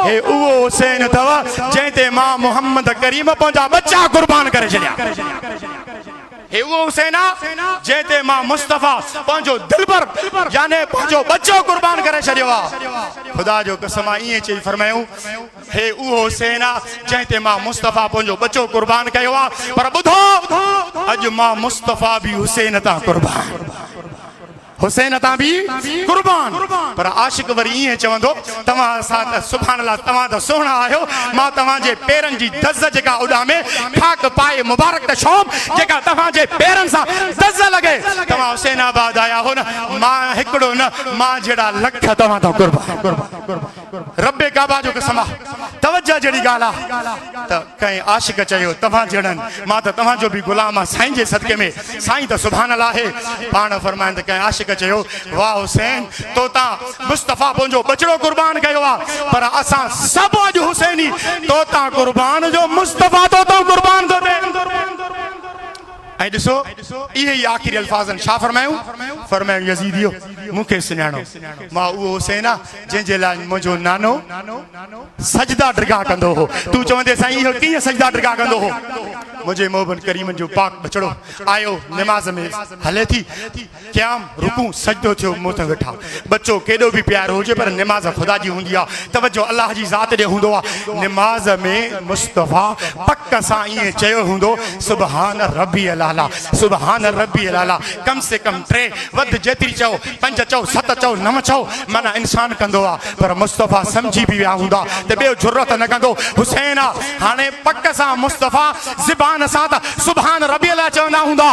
हे उहो हुसैन अथव जंहिं ते मां मोहम्मद करीम पंहिंजा बच्चा कुर्बान करे छॾिया हे वो हुसैन जंहिं ते मां मुस्तफ़ा पंहिंजो दिलबर याने पंहिंजो बच्चो कुर्बान करे छॾियो आहे खुदा जो कसम ईअं चई फरमायूं हे उहो हुसैन जंहिं ते मां मुस्तफ़ा पंहिंजो बच्चो कुर्बान कयो आहे पर ॿुधो अॼु मां मुस्तफ़ा बि हुसैन तां कुर्बान हुसैन तां बि कुर्बान पर आशिक वरी ईअं चवंदो तव्हां सां त सुभान अल्लाह तव्हां त सुहिणा आहियो मां तव्हांजे पेरनि जी दज़ जेका उॾामे खाक पाए मुबारक त शौम जेका तव्हांजे पेरनि सां दज़ लॻे तव्हां हुसैनाबाद आया हो न मां हिकिड़ो न मां जहिड़ा लख तव्हां तां कुर्बान रब्बे काबा जो कसम तवज्जो जहिड़ी ॻाल्हि आहे त कंहिं आशिक चयो तव्हां जहिड़नि मां त तव्हांजो बि ग़ुलाम आहे साईं जे सदके में साईं त सुभान अल्लाह आहे पाण फरमाइनि त कंहिं आशिक चयो वाह हुसैन तो ता मुस्तफ़ा पंहिंजो बचड़ो कुर्बान कयो आहे पर असां सभु अॼु हुसैनी तो ता कुर्बान जो मुस्तफ़ा तो ता कुर्बान थो थिए ऐं ॾिसो इहे ई आख़िरी अल्फाज़नि छा फरमायूं यज़ीदियो मूंखे सुञाणो मां उहो हुसैन आहे जंहिंजे लाइ मुंहिंजो नानो सजदा ड्रिगा कंदो हो तूं चवंदे साईं इहो कीअं सजदा ड्रिगा कंदो हो मुझे मोहबन करीम जो पाक बचड़ो आयो नमाज में हले थी क़याम रुकू सजदो थियो मुंह ते वेठा बच्चो केॾो बि प्यारो हुजे पर नमाज खुदा जी हूंदी आहे तवज्जो अल्लाह जी ज़ात ॾे हूंदो आहे नमाज में मुस्तफ़ा पक सां ईअं चयो हूंदो सुभान रब्बी अलाला सुभान रब्बी अलाला कम से कम 3 वध जेतिरी चओ 5 चओ 7 चओ 9 चओ माना इंसान कंदो आहे पर मुस्तफ़ा सम्झी बि विया हूंदा त ॿियो ज़रूरत न कंदो हुसैन हाणे पक सां मुस्तफ़ा ज़बान सां त सुभान रब्बी अला चवंदा हूंदा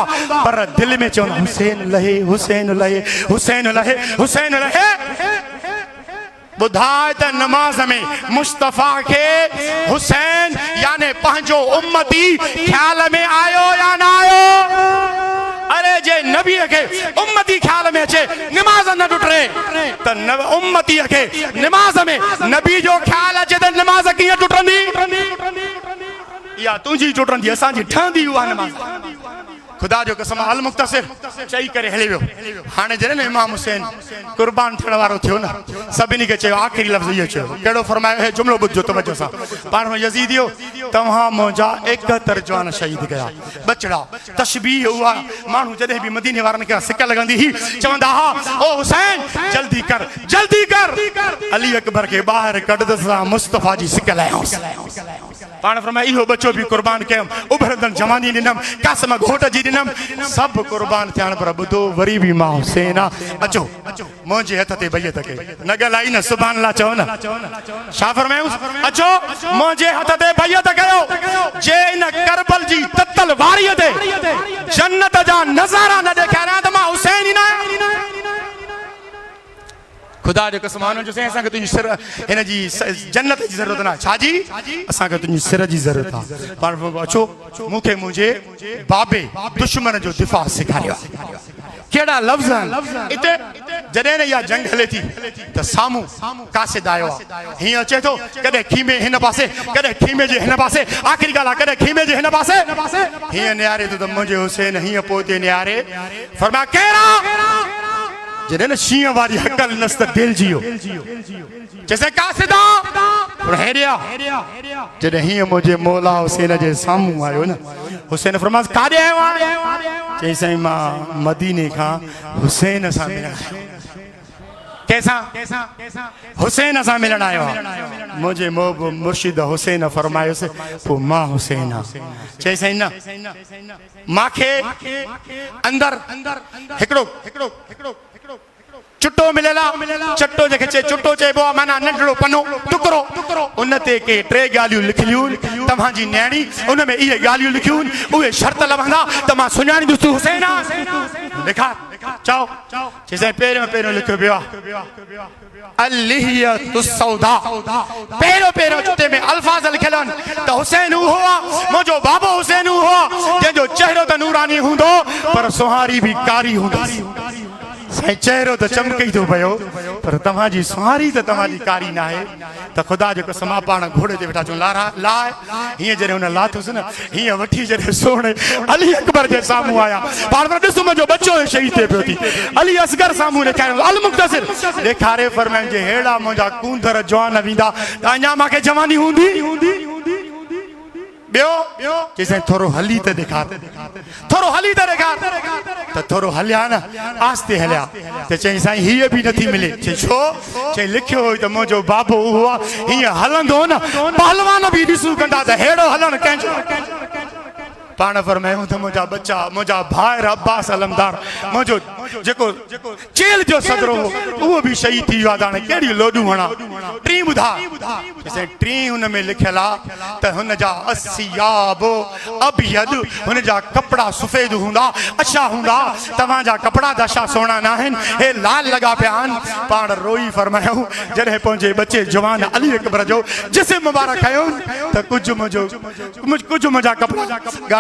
पर दिलि में चवंदा हुसैन लहे हुसैन लहे हुसैन लहे हुसैन लहे ॿुधाए त नमाज में मुस्तफ़ा खे हुसैन याने पंहिंजो उम्मती ख्याल में आयो या न आयो अरे जे नबीअ खे उम्मती ख्याल में अचे नमाज न टुटे त उम्मतीअ खे नमाज में नबी जो ख्याल अचे त नमाज कीअं टुटंदी या तुंहिंजी टुटंदी असांजी ठहंदी उहा नमाज खुदा जो कसम अल मुख्तसिर चई करे हली वियो हाणे जॾहिं न इमाम हुसैन कुर्बान थियण वारो थियो न सभिनी खे चयो आख़िरी लफ़्ज़ इहो चयो कहिड़ो फरमायो हे जुमिलो ॿुधजो तवज्जो सां पाण यज़ीदियो तव्हां मुंहिंजा 71 जवान शहीद कया बचड़ा तशबीह उहा माण्हू जॾहिं बि मदीने वारनि खे सिक लॻंदी हुई चवंदा हा ओ हुसैन जल्दी कर अली अकबर खे ॿाहिरि कढंदुसि मुस्तफ़ा जी सिक लाहियोसि पाण फरमाए इहो बच्चो बि कुर्बान कयुमि उभरंदड़ जवानी ॾिनमि क़ासिम घोट जी ॾिनमि सभु कुर्बान थियण पर ॿुधो वरी बि मां हुसैन अचो मुंहिंजे हथ ते बैत कई न ॻाल्हाई न सुभान अल्लाह चओ न छा फरमायूं अचो मुंहिंजे हथ ते बैत कयो जे इन करबल जी ततल वारीअ ते जन्नत जा नज़ारा न ॾेखारियां त मां हुसैन ई न खुदा जो कसम जो साईं असांखे तुंहिंजी सिर हिन जी जन्नत जी ज़रूरत न छा जी असांखे तुंहिंजी सिर जी ज़रूरत आहे पाण अचो मूंखे मुंहिंजे बाबे दुश्मन जो दिफ़ा सेखारियो कहिड़ा लफ़्ज़ आहिनि हिते जॾहिं न इहा जंग हले थी त साम्हूं कासिद आयो आहे हीअं अचे थो कॾहिं खीमे हिन पासे कॾहिं खीमे जे हिन पासे आख़िरी ॻाल्हि आहे कॾहिं खीमे जे हिन पासे हीअं निहारे थो त मुंहिंजे हुसैन हीअं पोइ ते निहारे फरमाया कहिड़ा जॾहिं न शींहं वारी हकल नस त दिलिजी वियो चइसि कासिदा हेरिया जॾहिं हीअं मुंहिंजे मौला हुसैन जे साम्हूं आयो न हुसैन फरमास काॾे आयो आहे चई साईं मां मदीने खां हुसैन सां मिलण कंहिंसां हुसैन सां मिलण आयो मुंहिंजे मुर्शिद हुसैन फरमायोसि पोइ मां हुसैन चई साईं न मूंखे अंदर हिकिड़ो चुटो मिलियल आहे चटो जेके चए चुटो चइबो आहे माना नंढड़ो पनो टुकड़ो उन ते के 3 ॻाल्हियूं लिखियलूं तव्हांजी न्याणी उन में इहे ॻाल्हियूं लिखियूं उहे शर्त लभंदा त मां सुञाणींदुसि तूं हुसैन लिखार चओ चइसि पहिरियों लिखियो पियो आहे अलिहियतुस्सौदा पहिरियों चुटे में अल्फाज़ लिखियल आहिनि त हुसैन उहो आहे मुंहिंजो बाबो हुसैन उहो आहे जंहिंजो चहिरो त नूरानी हूंदो पर सुहारी बि कारी हूंदसि साईं चहिरो त चमके थो पियो पर तव्हांजी सुहारी त तव्हांजी कारी न आहे त ख़ुदा जो कसम आहे पाण घोड़े ते वेठा चऊं लाए हीअं जॾहिं हुन लाथुसि न हीअं वठी जॾहिं सोणे अली अकबर जे साम्हूं आया पाण ॾिस मुंहिंजो बच्चो शहीद थिए पियो थी अली असगर साम्हूं ॾेखारियो अल मुख़्तसिर ॾेखारे फरमाइनि जे हेड़ा मुंहिंजा कूंदर जवान वेंदा त अञा मूंखे जवानी हूंदी ॿियो चइसि थोरो हली त ॾेखार त थोरो हलिया न आस्ते हलिया त चई साईं हीअ बि नथी मिले चई छो चई लिखियो हुई त मुंहिंजो बाबो उहो आहे हीअं हलंदो न पहलवान बि ॾिसूं कंदा त हेड़ो हलणु कंहिंजो पाण फरमायूं त मुंहिंजा बच्चा मुंहिंजा भाइर अब्बास अलमदार मुंहिंजो जेको जेल जो सदरो हो उहो बि शहीद थी वियो आहे हाणे कहिड़ी लोॾूं हणा टी ॿुधा टी हुन में लिखियल आहे त हुन जा असियाब अबियद हुन जा कपिड़ा सफ़ेद हूंदा अछा हूंदा तव्हांजा कपिड़ा त अछा सुहिणा न आहिनि हे लाल लॻा पिया आहिनि पाण रोई फरमायूं जॾहिं पंहिंजे बचे जवान अली अकबर जो जिस्म मुबारक खयो त कुझु मुंहिंजा कपिड़ा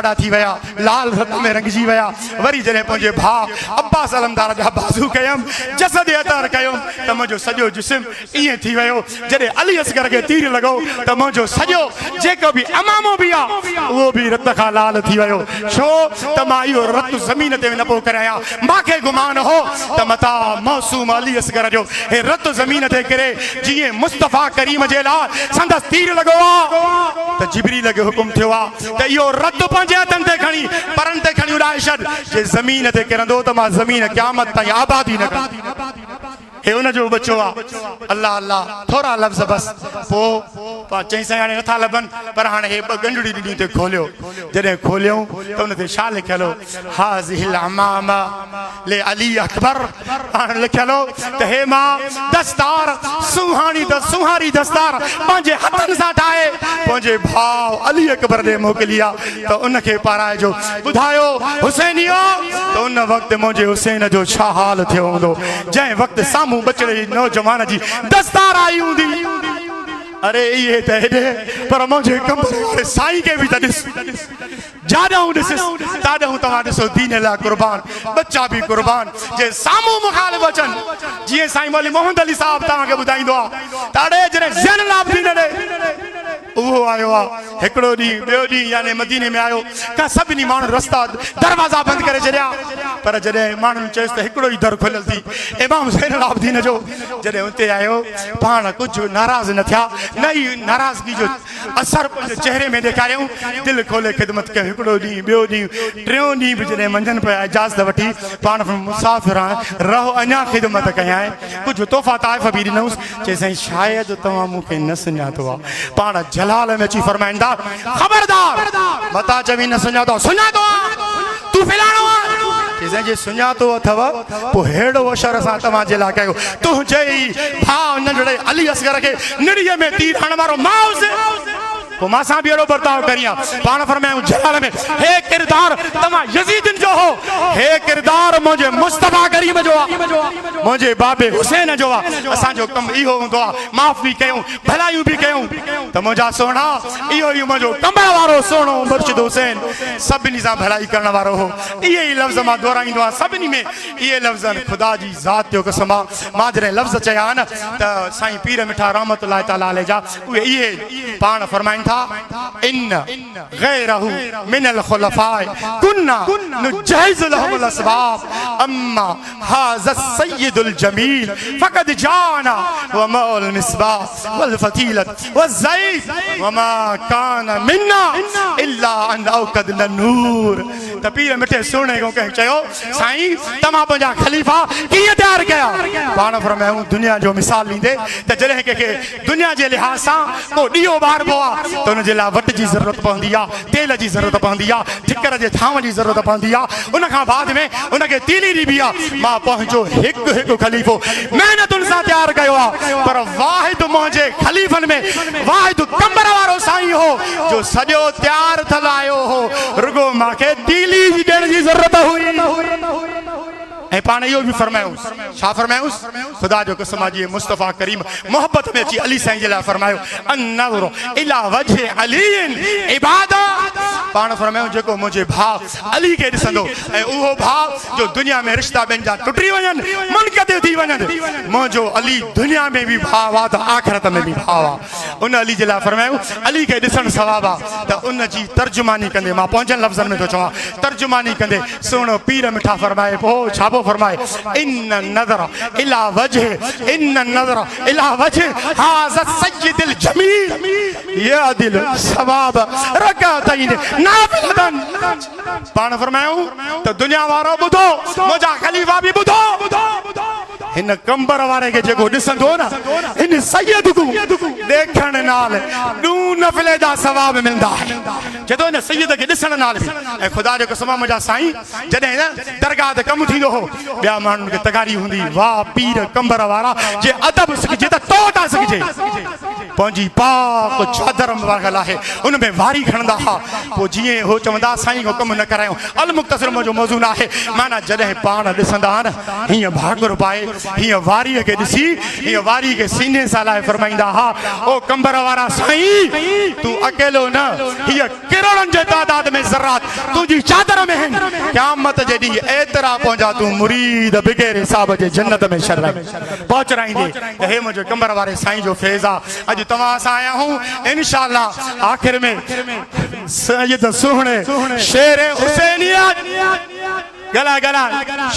ॻाढ़ा थी विया लाल रत में रंगजी विया वरी जॾहिं पंहिंजे भाउ अब्बास अलमदार जा बाज़ू कयमि जसद अतर कयुमि त मुंहिंजो सॼो जिस्म ईअं थी वियो जॾहिं अली असगर खे तीर लॻो त मुंहिंजो सॼो जेको बि अमामो बि आहे उहो बि रत खां लाल थी वियो छो त मां इहो रत ज़मीन ते न पियो करायां मूंखे गुमान हो त मता मौसूम अली असगर जो हे रत ज़मीन ते किरे जीअं मुस्तफ़ा करीम जे लाइ संदसि तीर लॻो आहे त जिबरील खे हुकुम थियो आहे त इहो रत पंहिंजे हथनि ते खणी परनि ते खणी उॾाए छॾ जे ज़मीन ते किरंदो त मां ज़मीन क़यामत ताईं आबादी न कंदी हे उनजो बच्चो आहे अल्लाह अल्लाह थोरा लफ़्ज़ बस पोइ चई साईं हाणे नथा लभनि पर हाणे हे ॿ गंढड़ी ॾिनी ते खोलियो जॾहिं खोलियऊं त हुन ते छा लिखियलु हो हाज़िहिल अमामा ले अली अकबर हाणे लिखियलु हो त हे मां दस्तार सुहारी दस्तार पंहिंजे हथनि सां ठाहे पंहिंजे भाउ अली अकबर ॾे मोकिली आहे त उनखे पाराइजो ॿुधायो हुसैनियो त उन वक़्तु मुंहिंजे हुसैन जो छा हाल थियो हूंदो जंहिं वक़्तु साम्हूं बचड़े नौजवान जी दस्तार आई हूंदी अरे ये त हेॾे पर मुंहिंजे कमरे साईं खे बि त ॾिस जाॾऊं ॾिसिस ताॾऊं तव्हां ॾिसो दीन लाइ कुर्बान बच्चा बि कुर्बान जे साम्हूं मुखालिफ़ अचनि जीअं साईं मौली मोहम्मद अली साहिबु तव्हांखे ॿुधाईंदो आहे ताॾे जॾहिं ज़ैनुल आबिदीन ॾे उहो आयो आहे हिकिड़ो ॾींहुं ॿियो ॾींहुं यानी मदीने में आयो का सभिनी माण्हू रस्ता दरवाज़ा बंदि करे छॾिया पर जॾहिं माण्हुनि चयसि त हिकिड़ो ई दर खुलियल थी इमाम ज़ैनुल आबिदीन जो जॾहिं उते आयो पाण कुझु नाराज़ न थिया न ई नाराज़गी जो असर पंहिंजे चहिरे में ॾेखारियऊं दिलि खोले ख़िदमत कयूं हिकिड़ो ॾींहुं ॿियो ॾींहुं टियों ॾींहुं बि जॾहिं मंझंदि पिया इजाज़त वठी पाण मुसाफ़िर आहियां रहो अञा ख़िदमत कयां कुझु तोहफ़ा ताइफ़ बि ॾिनऊंसि चई साईं शायदि तव्हां मूंखे न सुञातो आहे पाण जलाल में अची फरमाईंदा ख़बरदार मता चवी न सुञातो तूं फिलाणो जे सुञातो अथव पोइ हेड़ो अशर असां तव्हांजे लाइ कयो तुंहिंजे ई भाउ नंढड़े अली असगर खे निड़ीअ में तीर हणण वारो मां हुउसि पोइ मां सां बि अहिड़ो बर्ताव करियां पाण फरमायूं जलाल में हे किरदार तव्हां यज़ीदन जो हो हे किरदार मुंहिंजे मुस्तफ़ा करीम जो आहे मुंहिंजे बाबे हुसैन जो आहे असांजो कमु इहो हूंदो आहे माफ़ बि कयूं भलायूं बि कयूं त मुंहिंजा सोना इहो ई मुंहिंजो कमर वारो सोनो मुर्शिद हुसैन सभिनी सां भलाई करण वारो हो इहे ई लफ़्ज़ मां दोहराईंदो आहियां सभिनी में इहे लफ़्ज़ आहिनि ख़ुदा जी ज़ात जो कसम आहे मां जॾहिं लफ़्ज़ चया न त साईं पीर मिठा रहमतुल्लाह ताला अलैह जा उहे इहे पाण फरमाइनि था इन गैरहु मिनल खुलफाए कुन्ना जहिज़ लहुल अस्बाब अम्मा हाज़ा सय्यदुल जमील फ़क़द जाना व मौल मिस्बाह वल फतीलत व ज़ैद व मा कान मिन्ना इल्ला अन औक़द नूर। त पीर मिठे सुहिणे को कंहिं चयो साईं तव्हां पंहिंजा ख़लीफ़ा कीअं तयारु कया? पाण फरमायूं दुनिया जो मिसाल ॾींदे त जॾहिं कंहिंखे दुनिया जे लिहाज़ सां को ॾीओ ॿारबो आहे त हुन जे लाइ वट जी ज़रूरत पवंदी आहे, तेल जी ज़रूरत पवंदी आहे, ठिकर जे थांव जी ज़रूरत पवंदी आहे, उन खां बाद में उनखे तीली ॾिबी आहे। मां पंहिंजो हिकु हिकु ख़लीफ़ो महिनतुनि सां तयारु कयो आहे, पर वाहिद मुंहिंजे ख़लीफ़नि में वाहिद कंबर वारो साईं हो जो सॼो तयारु थियल आयो हो, रुगो मूंखे तीली जी ॾियण जी ज़रूरत हुई। ऐं पाण इहो बि फरमायूं छा फरमायूं ख़ुदा जो कसम जी मुस्तफ़ा करीम मोहब्बत में अची अली साईं जे लाइ फरमायो अन्नज़रु इला वजहि अलीन इबादत। पाण फरमायूं जेको मुंहिंजे भाउ अली खे ॾिसंदो ऐं उहो भाउ जो दुनिया में रिश्ता ॿियनि जा टुटी वञनि मुनक़तिअ थी वञनि, मुंहिंजो अली दुनिया में बि भाउ आहे त आख़िरत में बि भाउ आहे। उन अली जे लाइ फरमायूं अली खे ॾिसणु सवाबु आहे त उन जी तर्जुमानी कंदे मां पंहिंजनि लफ़्ज़नि में थो चवां तर्जुमानी कंदे सुहिणो पीर मिठा फरमाए पोइ छा पोइ फरमाए इन नज़र इला वजह इन नज़र इला वजह हाज़ा सय्यदुल जमील या दिल सवाब रकातैन नाफिलतन। पाण फरमायूं त दुनिया वारो ॿुधो मुंहिंजा ख़लीफ़ा बि ॿुधो हिन कंबर वारे खे जेको ॾिसंदो न हिन सैयद को देखण नाल ॾू नफ़िले जा सवाब मिलंदा जदो हिन सैयद खे ॾिसण नाल बि। ऐं ख़ुदा जो कसम मुंहिंजा साईं जॾहिं न दरगाह ते कमु थींदो हो ॿिया माण्हुनि खे तगारी हूंदी वाह पीर कंबर वारा जे अदब सिखजे त तो था सिखजे पंहिंजी पाक चादर मुबारक आहे उन में वारी खणंदा हा पोइ जीअं हो चवंदा साईं को कमु न करायूं अल मुख़्तसिर मुंहिंजो मौज़ू न आहे माना जॾहिं पाण ॾिसंदा न हीअं भाकुर पाए हीअं वारीअ खे ॾिसी हीअं वारी खे सीने सां लाइ फरमाईंदा हा ओ कंबर वारा साईं तूं अकेलो न हीअ किरणनि जे तादाद में ज़रात तुंहिंजी चादर में आहिनि क़यामत जे ॾींहुं एतिरा पहुंचा तूं मुरीद बिग़ैर हिसाब जे जन्नत में पहुचराईंदे त हे मुंहिंजे कंबर वारे साईं जो फैज़ आहे। अॼु तव्हां सां आया हूं इंशाअल्लाह आख़िर में सैयद सुहिणे शेर हुसैनियत गला गला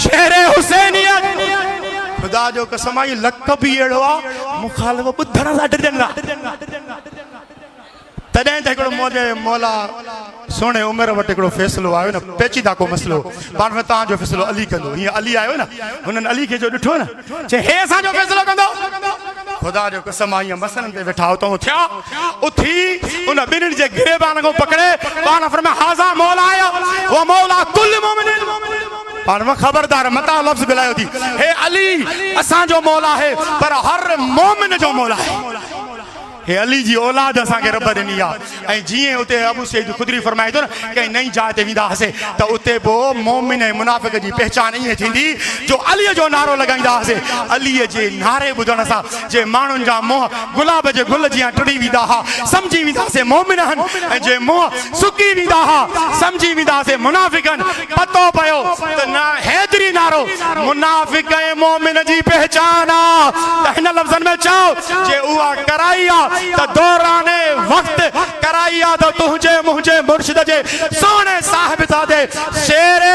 शेर हुसैनियत ख़ुदा जो कसम आई लक़ब बि अहिड़ो आहे मुखालिफ़ ॿुधण सां डरंदा तॾहिं त हिकिड़ो मुंहिंजे मौला सुहिणे उमिरि वटि हिकिड़ो फ़ैसिलो आयो न पेचीदा को मसइलो पाण में तव्हांजो फ़ैसिलो अली कंदो हीअं अली आयो न हुननि अली खे जो ॾिठो न चए हे असांजो फ़ैसिलो कंदो ख़ुदा जो कसम आई मसइलनि ते वेठा हुतां थिया उथी उन ॿिन्हिनि जे गिरेबान खां पकड़े पाण फरमाया हाज़ा मौला आयो वो मौला कुल मोमिनिन पाण में खबरदार मता लफ़्ज़ ॻाल्हायो थी हे अली असांजो मौला आहे पर हर मोमिन जो मौला आहे हे अली जी औलाद असांखे रब ॾिनी आहे। ऐं जीअं उते अबू सईद ख़ुदरी फरमाए थो न कंहिं नई जाइ ते वेंदा हुआसीं त उते पोइ मोमिन ऐं मुनाफ़िक़ जी पहचान ईअं थींदी जो अलीअ जो नारो लॻाईंदा हुआसीं अलीअ जे नारे ॿुधण सां जे माण्हुनि जा मुंहं गुलाब जे गुल जीअं टुड़ी वेंदा हुआ सम्झी वेंदासीं मोमिन आहिनि ऐं जे मुंहं सुकी वेंदा हुआ सम्झी वेंदासीं मुनाफ़िक़ आहिनि पतो पियो त न हैदरी नारो मुनाफ़िक़ ऐं मोमिन जी पहचान आहे त हिन लफ़्ज़नि में चओ जे उहा कराई आहे त दौराने वक्त कराई आ तो तुझे मुझे मुर्शिद जे सोने साहिब ता दे शेर